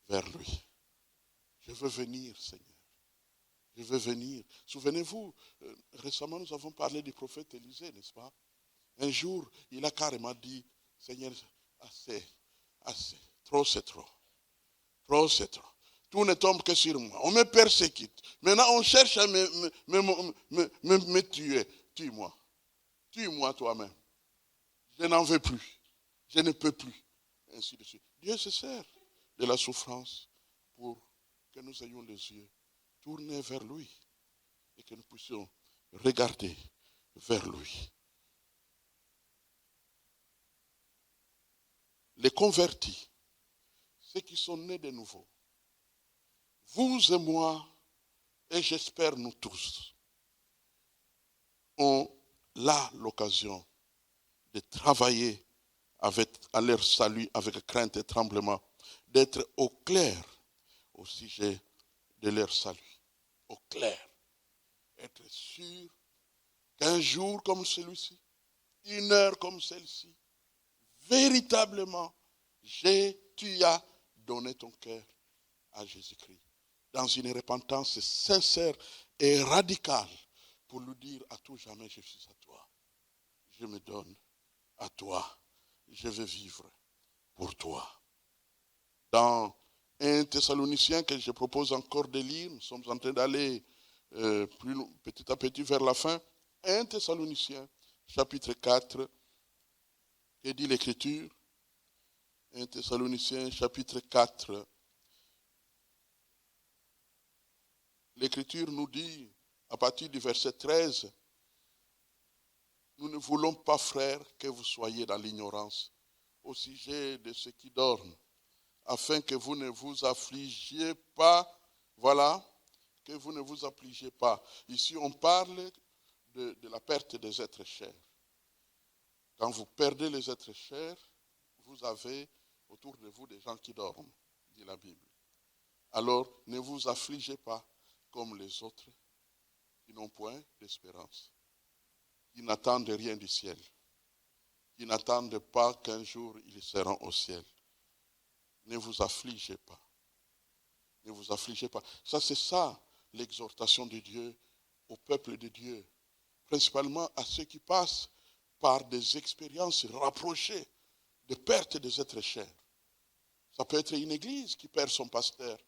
[SPEAKER 1] Vers lui. Je veux venir, Seigneur. Je veux venir. Souvenez-vous, récemment, nous avons parlé du prophète Élisée, n'est-ce pas? Un jour, il a carrément dit, Seigneur, assez, assez. Trop, c'est trop. Trop, c'est trop. Tout ne tombe que sur moi. On me persécute. Maintenant, on cherche à me tuer. Tue-moi. Tue-moi toi-même. Je n'en veux plus. Je ne peux plus. Ainsi de suite. Dieu se sert de la souffrance pour que nous ayons les yeux tournés vers lui et que nous puissions regarder vers lui. Les convertis, ceux qui sont nés de nouveau, vous et moi, et j'espère nous tous, ont là l'occasion de travailler à leur salut avec crainte et tremblement, d'être au clair au sujet de leur salut. Au clair. Être sûr qu'un jour comme celui-ci, une heure comme celle-ci, véritablement, tu as donné ton cœur à Jésus-Christ. Dans une repentance sincère et radicale pour lui dire à tout jamais, je suis à toi. Je me donne à toi. Je veux vivre pour toi. Dans 1 Thessaloniciens que je propose encore de lire, nous sommes en train d'aller petit à petit vers la fin. 1 Thessaloniciens, chapitre 4, que dit l'Écriture? 1 Thessaloniciens, chapitre 4. L'Écriture nous dit, à partir du verset 13, nous ne voulons pas, frères, que vous soyez dans l'ignorance au sujet de ceux qui dorment, afin que vous ne vous affligiez pas. Voilà, que vous ne vous affligiez pas. Ici, on parle de la perte des êtres chers. Quand vous perdez les êtres chers, vous avez autour de vous des gens qui dorment, dit la Bible. Alors, ne vous affligez pas comme les autres qui n'ont point d'espérance, qui n'attendent rien du ciel, qui n'attendent pas qu'un jour ils seront au ciel. Ne vous affligez pas. Ne vous affligez pas. Ça, c'est ça, l'exhortation de Dieu au peuple de Dieu, principalement à ceux qui passent par des expériences rapprochées de perte des êtres chers. Ça peut être une église qui perd son pasteur.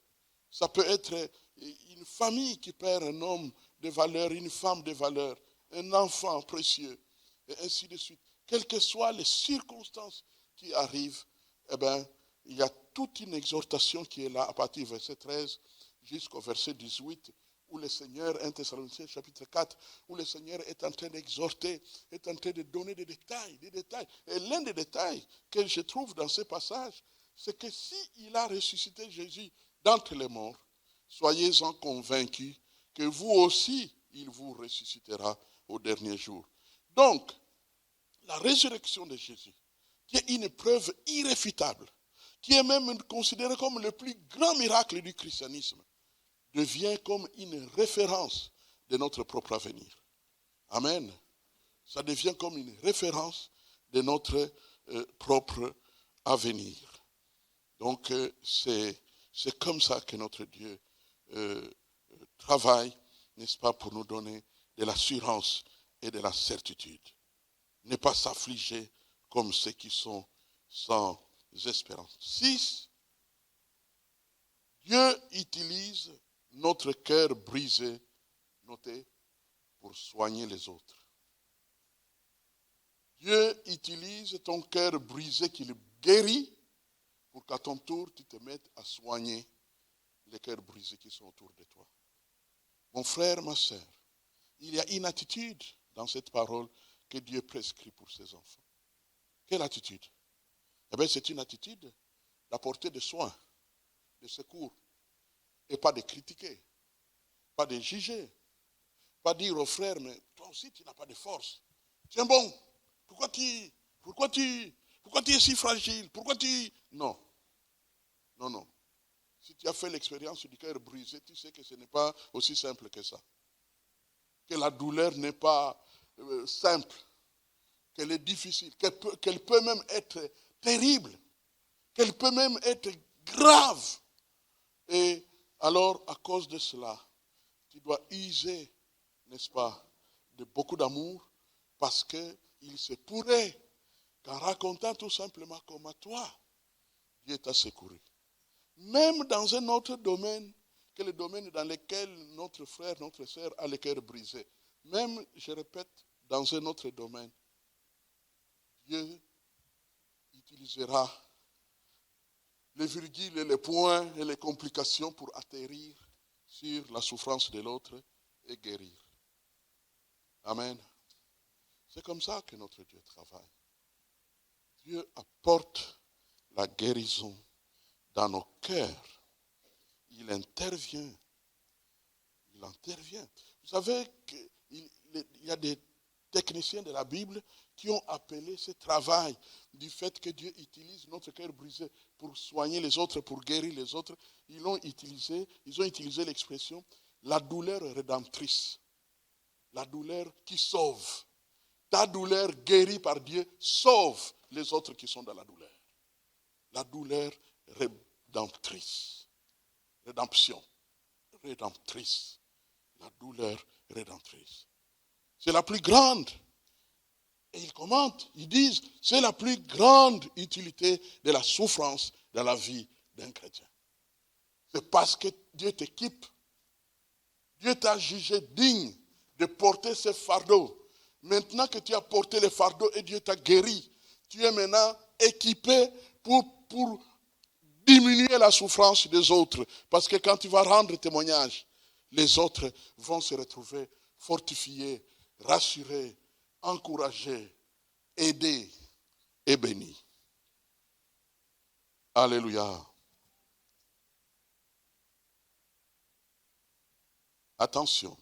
[SPEAKER 1] Ça peut être une famille qui perd un homme de valeur, une femme de valeur, un enfant précieux, et ainsi de suite. Quelles que soient les circonstances qui arrivent, eh bien, il y a toute une exhortation qui est là à partir du verset 13 jusqu'au verset 18, où le Seigneur, 1 Thessaloniciens chapitre 4, où le Seigneur est en train d'exhorter, est en train de donner des détails, des détails. Et l'un des détails que je trouve dans ce passage, c'est que s'il a ressuscité Jésus d'entre les morts, soyez-en convaincus que vous aussi, il vous ressuscitera au dernier jour. Donc, la résurrection de Jésus, qui est une preuve irréfutable, qui est même considérée comme le plus grand miracle du christianisme, devient comme une référence de notre propre avenir. Amen. Ça devient comme une référence de notre propre avenir. Donc, c'est comme ça que notre Dieu travaille, n'est-ce pas, pour nous donner de l'assurance et de la certitude. Ne pas s'affliger comme ceux qui sont sans espérance. 6. Dieu utilise notre cœur brisé, notez, pour soigner les autres. Dieu utilise ton cœur brisé qu'il guérit pour qu'à ton tour, tu te mettes à soigner les cœurs brisés qui sont autour de toi. Mon frère, ma soeur, il y a une attitude dans cette parole que Dieu prescrit pour ses enfants. Quelle attitude? Eh bien, c'est une attitude d'apporter des soins, des secours, et pas de critiquer, pas de juger, pas dire aux frères, mais toi aussi tu n'as pas de force. Tiens bon, pourquoi tu es si fragile? Non. Si tu as fait l'expérience du cœur brisé, tu sais que ce n'est pas aussi simple que ça. Que la douleur n'est pas simple, qu'elle est difficile, qu'elle peut même être terrible, qu'elle peut même être grave. Et alors, à cause de cela, tu dois user, n'est-ce pas, de beaucoup d'amour, parce qu'il se pourrait qu'en racontant tout simplement comme à toi, Dieu t'a secouru. Même dans un autre domaine, que le domaine dans lequel notre frère, notre sœur a le cœur brisé. Même, je répète, dans un autre domaine, Dieu utilisera les virgules et les points et les complications pour atterrir sur la souffrance de l'autre et guérir. Amen. C'est comme ça que notre Dieu travaille. Dieu apporte la guérison dans nos cœurs. Il intervient. Vous savez qu'il y a des techniciens de la Bible qui ont appelé ce travail du fait que Dieu utilise notre cœur brisé pour soigner les autres, pour guérir les autres. Ils ont utilisé l'expression la douleur rédemptrice. La douleur qui sauve. Ta douleur guérie par Dieu sauve les autres qui sont dans la douleur. La douleur rédemptrice. Rédemptrice. La douleur rédemptrice. C'est la plus grande. Et ils commentent, ils disent, c'est la plus grande utilité de la souffrance dans la vie d'un chrétien. C'est parce que Dieu t'équipe. Dieu t'a jugé digne de porter ce fardeau. Maintenant que tu as porté le fardeau et Dieu t'a guéri, tu es maintenant équipé pour diminuer la souffrance des autres. Parce que quand tu vas rendre témoignage, les autres vont se retrouver fortifiés, rassurés, encouragés, aidés et bénis. Alléluia. Attention.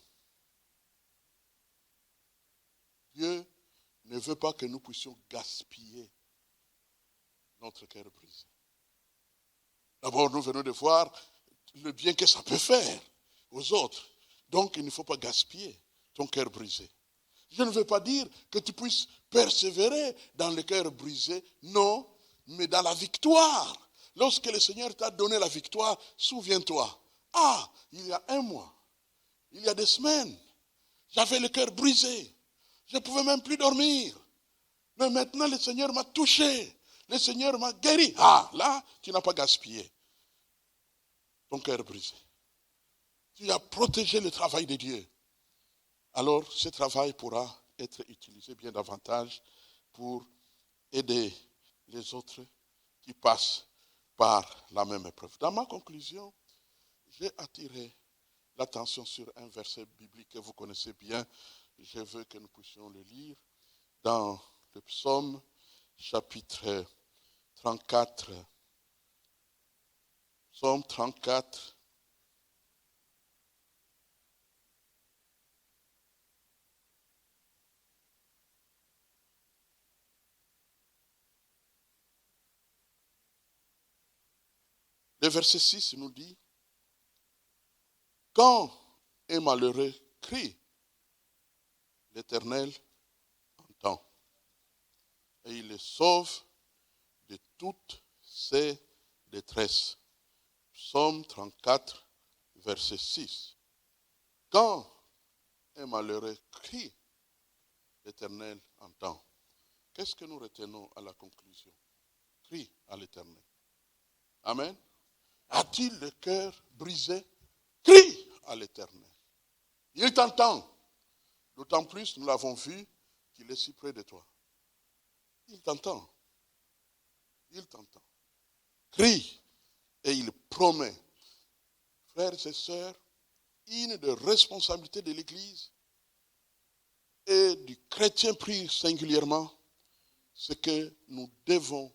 [SPEAKER 1] Dieu ne veut pas que nous puissions gaspiller notre cœur brisé. D'abord, nous venons de voir le bien que ça peut faire aux autres. Donc, il ne faut pas gaspiller ton cœur brisé. Je ne veux pas dire que tu puisses persévérer dans le cœur brisé, non, mais dans la victoire. Lorsque le Seigneur t'a donné la victoire, souviens-toi, il y a un mois, il y a des semaines, j'avais le cœur brisé. Je ne pouvais même plus dormir. Mais maintenant, le Seigneur m'a touché. Le Seigneur m'a guéri. Là, tu n'as pas gaspillé ton cœur brisé. Tu as protégé le travail de Dieu. Alors, ce travail pourra être utilisé bien davantage pour aider les autres qui passent par la même épreuve. Dans ma conclusion, j'ai attiré l'attention sur un verset biblique que vous connaissez bien. Je veux que nous puissions le lire dans le psaume chapitre 34. Psaume 34. Le verset 6 nous dit, quand un malheureux crie, l'Éternel entend et il le sauve de toutes ses détresses. Psaume 34, verset 6. Quand un malheureux crie, l'Éternel entend. Qu'est-ce que nous retenons à la conclusion? Crie à l'Éternel. Amen. A-t-il le cœur brisé? Crie à l'Éternel. Il t'entend. D'autant plus, nous l'avons vu, qu'il est si près de toi. Il t'entend. Il t'entend. Crie et il promet. Frères et sœurs, une des responsabilités de l'Église et du chrétien pris singulièrement, c'est que nous devons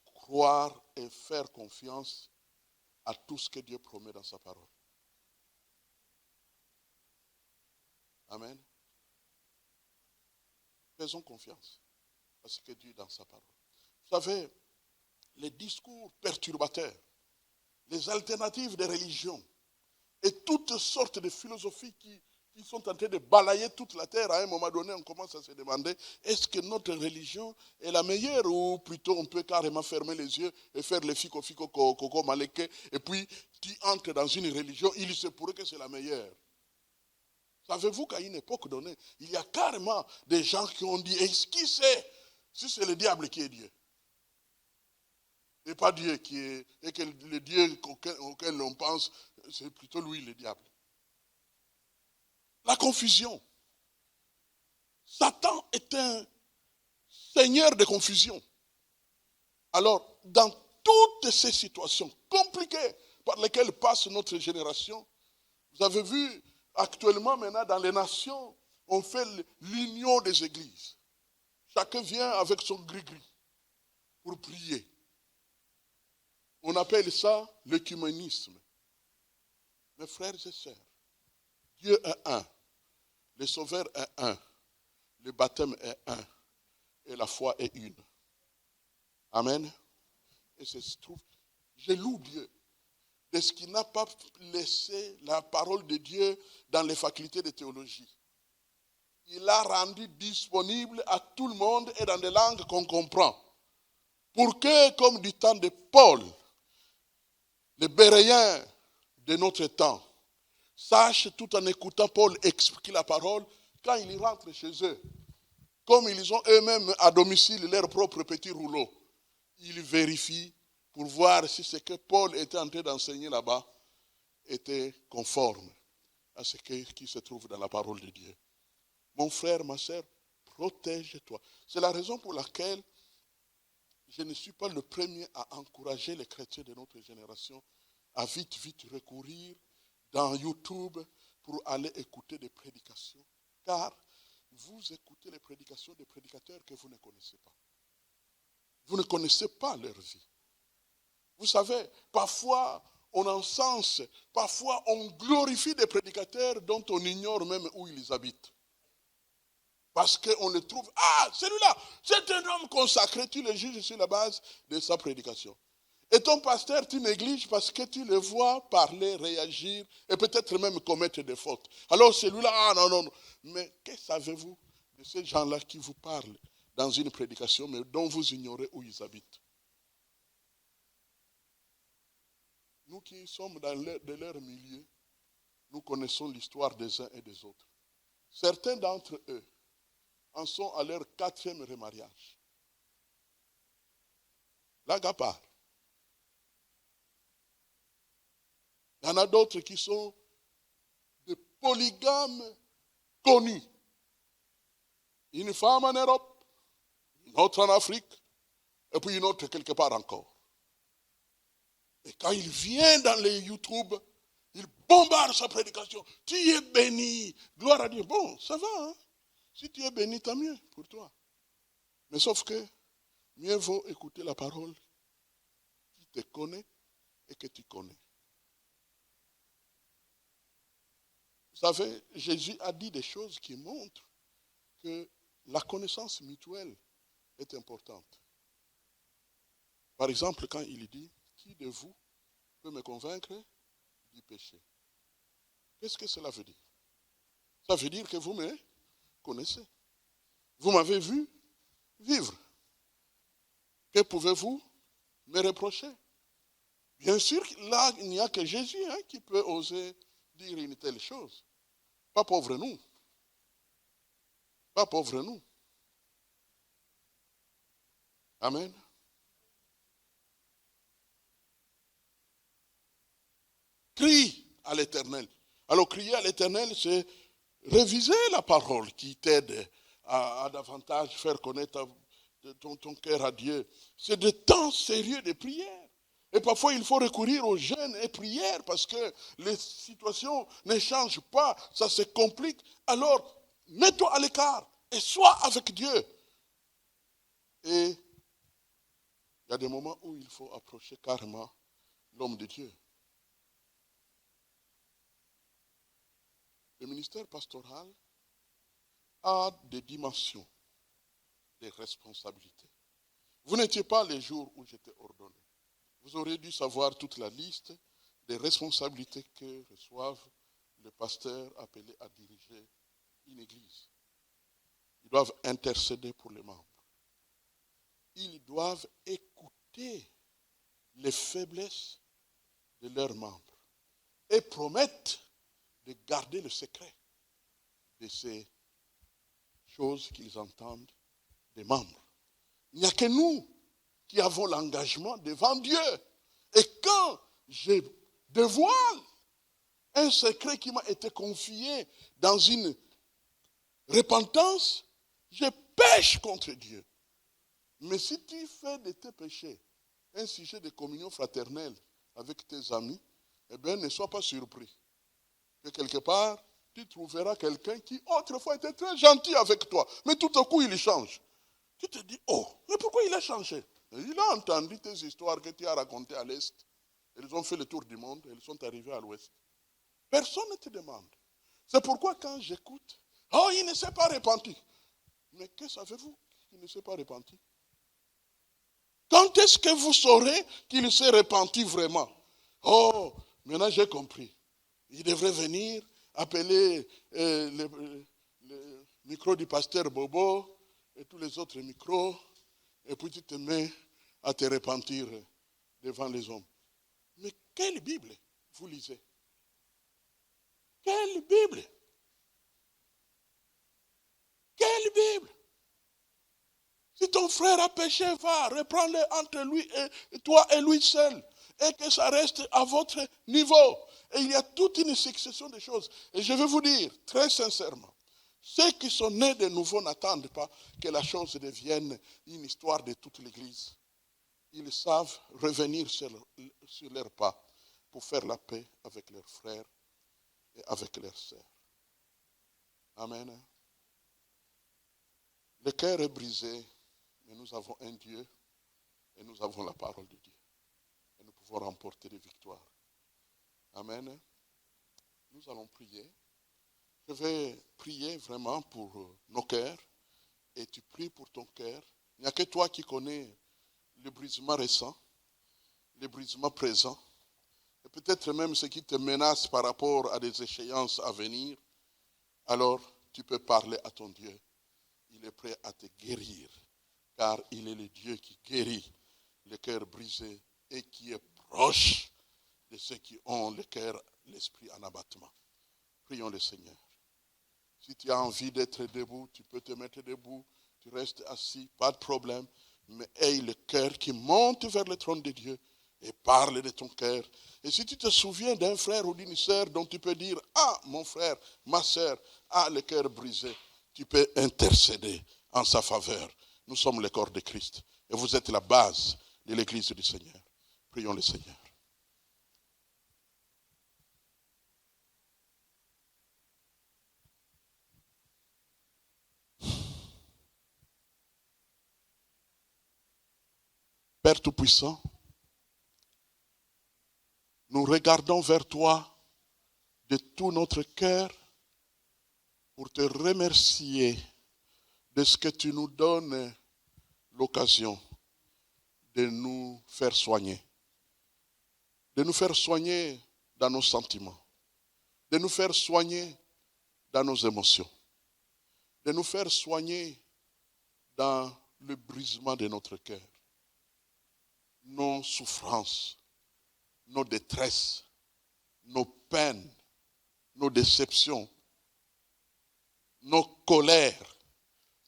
[SPEAKER 1] croire et faire confiance à tout ce que Dieu promet dans sa parole. Amen. Faisons confiance à ce que Dieu dit dans sa parole. Vous savez, les discours perturbateurs, les alternatives des religions et toutes sortes de philosophies qui sont en train de balayer toute la terre, à un moment donné, on commence à se demander, est-ce que notre religion est la meilleure ou plutôt on peut carrément fermer les yeux et faire le fico, coco, maleke, et puis tu entres dans une religion, il se pourrait que c'est la meilleure. Savez-vous qu'à une époque donnée, il y a carrément des gens qui ont dit, est-ce qui sait si c'est le diable qui est Dieu? Et pas Dieu qui est, et que le Dieu auquel l'on pense, c'est plutôt lui le diable. La confusion. Satan est un seigneur de confusion. Alors, dans toutes ces situations compliquées par lesquelles passe notre génération, vous avez vu actuellement maintenant dans les nations, on fait l'union des églises. Chacun vient avec son gris-gris pour prier. On appelle ça l'œcuménisme. Mes frères et sœurs, Dieu est un. Le Sauveur est un, le baptême est un, et la foi est une. Amen. Et je loue Dieu de ce qu'il n'a pas laissé la parole de Dieu dans les facultés de théologie. Il l'a rendu disponible à tout le monde et dans des langues qu'on comprend. Pour que, comme du temps de Paul, les Béréens de notre temps, sachent tout en écoutant Paul expliquer la parole, quand ils rentrent chez eux, comme ils ont eux-mêmes à domicile leur propre petit rouleau, ils vérifient pour voir si ce que Paul était en train d'enseigner là-bas était conforme à ce qui se trouve dans la parole de Dieu. Mon frère, ma sœur, protège-toi. C'est la raison pour laquelle je ne suis pas le premier à encourager les chrétiens de notre génération à vite recourir dans YouTube pour aller écouter des prédications. Car vous écoutez les prédications des prédicateurs que vous ne connaissez pas. Vous ne connaissez pas leur vie. Vous savez, parfois on encense, parfois on glorifie des prédicateurs dont on ignore même où ils habitent. Parce qu'on le trouve, celui-là, c'est un homme consacré, tu le juges sur la base de sa prédication. Et ton pasteur, tu négliges parce que tu le vois parler, réagir et peut-être même commettre des fautes. Alors celui-là, non. Mais que savez-vous de ces gens-là qui vous parlent dans une prédication, mais dont vous ignorez où ils habitent? Nous qui sommes de leur milieu, nous connaissons l'histoire des uns et des autres. Certains d'entre eux en sont à leur 4e remariage. La gapard. Il y en a d'autres qui sont des polygames connus. Une femme en Europe, une autre en Afrique, Et puis une autre quelque part encore. Et quand il vient dans les YouTube, il bombarde sa prédication. Tu es béni. Gloire à Dieu. Bon, ça va. Hein? Si tu es béni, tant mieux pour toi. Mais sauf que mieux vaut écouter la parole qui te connaît et que tu connais. Vous savez, Jésus a dit des choses qui montrent que la connaissance mutuelle est importante. Par exemple, quand il dit, qui de vous peut me convaincre du péché? Qu'est-ce que cela veut dire? Ça veut dire que vous me connaissez. Vous m'avez vu vivre. Que pouvez-vous me reprocher? Bien sûr, là, il n'y a que Jésus qui peut oser dire une telle chose. Pas pauvre nous. Pas pauvre nous. Amen. Crie à l'Éternel. Alors, crier à l'Éternel, c'est réviser la parole qui t'aide à davantage faire connaître ton cœur à Dieu. C'est des temps sérieux de prière. Et parfois, il faut recourir aux jeûnes et prières parce que les situations ne changent pas, ça se complique. Alors, mets-toi à l'écart et sois avec Dieu. Et il y a des moments où il faut approcher carrément l'homme de Dieu. Le ministère pastoral a des dimensions, des responsabilités. Vous n'étiez pas les jours où j'étais ordonné. Vous auriez dû savoir toute la liste des responsabilités que reçoivent les pasteurs appelés à diriger une église. Ils doivent intercéder pour les membres. Ils doivent écouter les faiblesses de leurs membres et promettent de garder le secret de ces choses qu'ils entendent des membres. Il n'y a que nous qui avons l'engagement devant Dieu. Et quand je dévoile un secret qui m'a été confié dans une repentance, je pêche contre Dieu. Mais si tu fais de tes péchés un sujet de communion fraternelle avec tes amis, eh bien, ne sois pas surpris. Que quelque part, tu trouveras quelqu'un qui autrefois était très gentil avec toi, mais tout à coup, il change. Tu te dis, oh, mais pourquoi il a changé? Il a entendu tes histoires que tu as racontées à l'Est. Elles ont fait le tour du monde, elles sont arrivées à l'Ouest. Personne ne te demande. C'est pourquoi quand j'écoute, oh, il ne s'est pas repenti. Mais que savez-vous qu'il ne s'est pas repenti? Quand est-ce que vous saurez qu'il s'est repenti vraiment? Oh, maintenant j'ai compris. Il devrait venir appeler le micro du pasteur Bobo et tous les autres micros, et puis tu te mets à te repentir devant les hommes. Mais quelle Bible vous lisez? Quelle Bible? Quelle Bible? Si ton frère a péché, va, reprends-le entre lui et toi et lui seul. Et que ça reste à votre niveau. Et il y a toute une succession de choses. Et je vais vous dire, très sincèrement, ceux qui sont nés de nouveau n'attendent pas que la chose devienne une histoire de toute l'Église. Ils savent revenir sur leurs pas pour faire la paix avec leurs frères et avec leurs sœurs. Amen. Le cœur est brisé, mais nous avons un Dieu et nous avons la parole de Dieu. Et nous pouvons remporter des victoires. Amen. Nous allons prier. Je vais prier vraiment pour nos cœurs. Et tu pries pour ton cœur. Il n'y a que toi qui connais le brisement récent, le brisement présent. Et peut-être même ce qui te menace par rapport à des échéances à venir. Alors, tu peux parler à ton Dieu. Il est prêt à te guérir. Car il est le Dieu qui guérit le cœur brisé et qui est proche de ceux qui ont le cœur, l'esprit en abattement. Prions le Seigneur. Si tu as envie d'être debout, tu peux te mettre debout, tu restes assis, pas de problème. Mais aie le cœur qui monte vers le trône de Dieu et parle de ton cœur. Et si tu te souviens d'un frère ou d'une sœur dont tu peux dire, ah, mon frère, ma sœur, a le cœur brisé, tu peux intercéder en sa faveur. Nous sommes le corps de Christ. Et vous êtes la base de l'Église du Seigneur. Prions le Seigneur. Père Tout-Puissant, nous regardons vers toi de tout notre cœur pour te remercier de ce que tu nous donnes l'occasion de nous faire soigner. De nous faire soigner dans nos sentiments. De nous faire soigner dans nos émotions. De nous faire soigner dans le brisement de notre cœur. Nos souffrances, nos détresses, nos peines, nos déceptions, nos colères,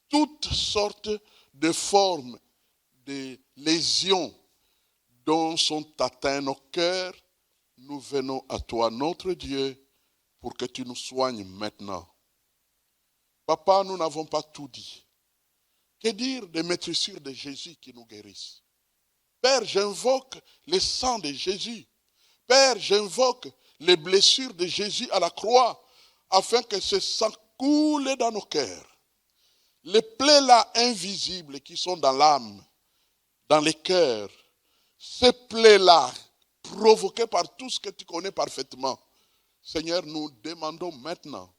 [SPEAKER 1] toutes sortes de formes de lésions dont sont atteints nos cœurs, nous venons à toi, notre Dieu, pour que tu nous soignes maintenant. Papa, nous n'avons pas tout dit. Que dire des maîtrissures de Jésus qui nous guérissent? Père, j'invoque le sang de Jésus. Père, j'invoque les blessures de Jésus à la croix, afin que ce sang coule dans nos cœurs. Les plaies-là invisibles qui sont dans l'âme, dans les cœurs, ces plaies-là provoquées par tout ce que tu connais parfaitement. Seigneur, nous demandons maintenant,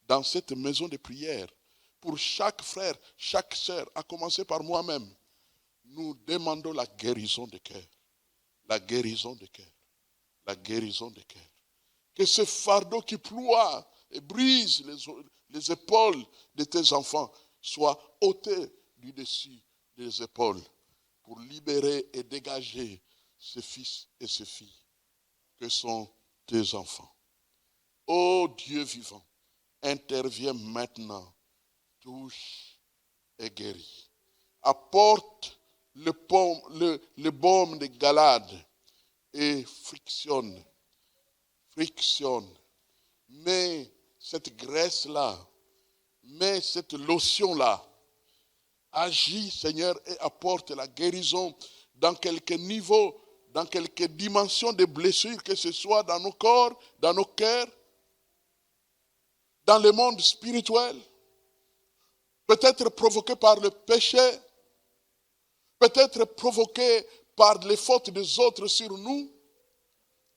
[SPEAKER 1] dans cette maison de prière, pour chaque frère, chaque sœur, à commencer par moi-même, nous demandons la guérison de cœur. La guérison de cœur. La guérison de cœur. Que ce fardeau qui ploie et brise les épaules de tes enfants soit ôté du dessus des épaules pour libérer et dégager ces fils et ces filles que sont tes enfants. Ô Dieu vivant, interviens maintenant, touche et guéris. Apporte le baume de Galade et frictionne. Mets cette graisse-là, mets cette lotion-là. Agis, Seigneur, et apporte la guérison dans quelque niveau, dans quelque dimension de blessure, que ce soit dans nos corps, dans nos cœurs, dans le monde spirituel, peut-être provoqué par le péché, peut-être provoqué par les fautes des autres sur nous,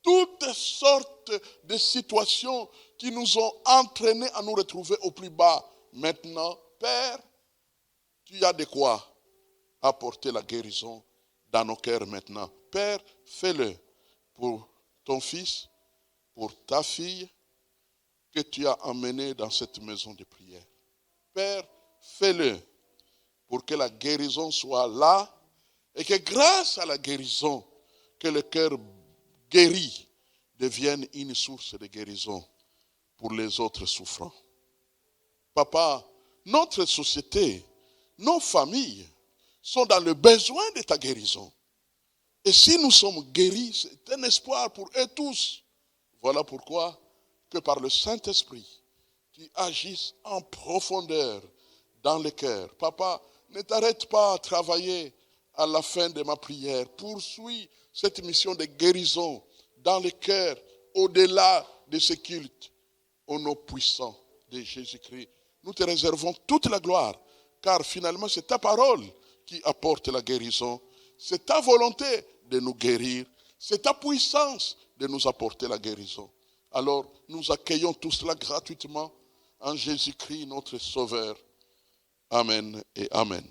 [SPEAKER 1] toutes sortes de situations qui nous ont entraînés à nous retrouver au plus bas. Maintenant, Père, tu as de quoi apporter la guérison dans nos cœurs maintenant. Père, fais-le pour ton fils, pour ta fille que tu as emmené dans cette maison de prière. Père, fais-le pour que la guérison soit là et que grâce à la guérison, que le cœur guéri devienne une source de guérison pour les autres souffrants. Papa, notre société, nos familles sont dans le besoin de ta guérison. Et si nous sommes guéris, c'est un espoir pour eux tous. Voilà pourquoi que par le Saint-Esprit, tu agisses en profondeur dans le cœur. Papa, ne t'arrête pas à travailler à la fin de ma prière. Poursuis cette mission de guérison dans le cœur, au-delà de ce culte, au nom puissant de Jésus-Christ. Nous te réservons toute la gloire, car finalement c'est ta parole qui apporte la guérison. C'est ta volonté de nous guérir. C'est ta puissance de nous apporter la guérison. Alors nous accueillons tout cela gratuitement en Jésus-Christ, notre Sauveur. Amen et Amen.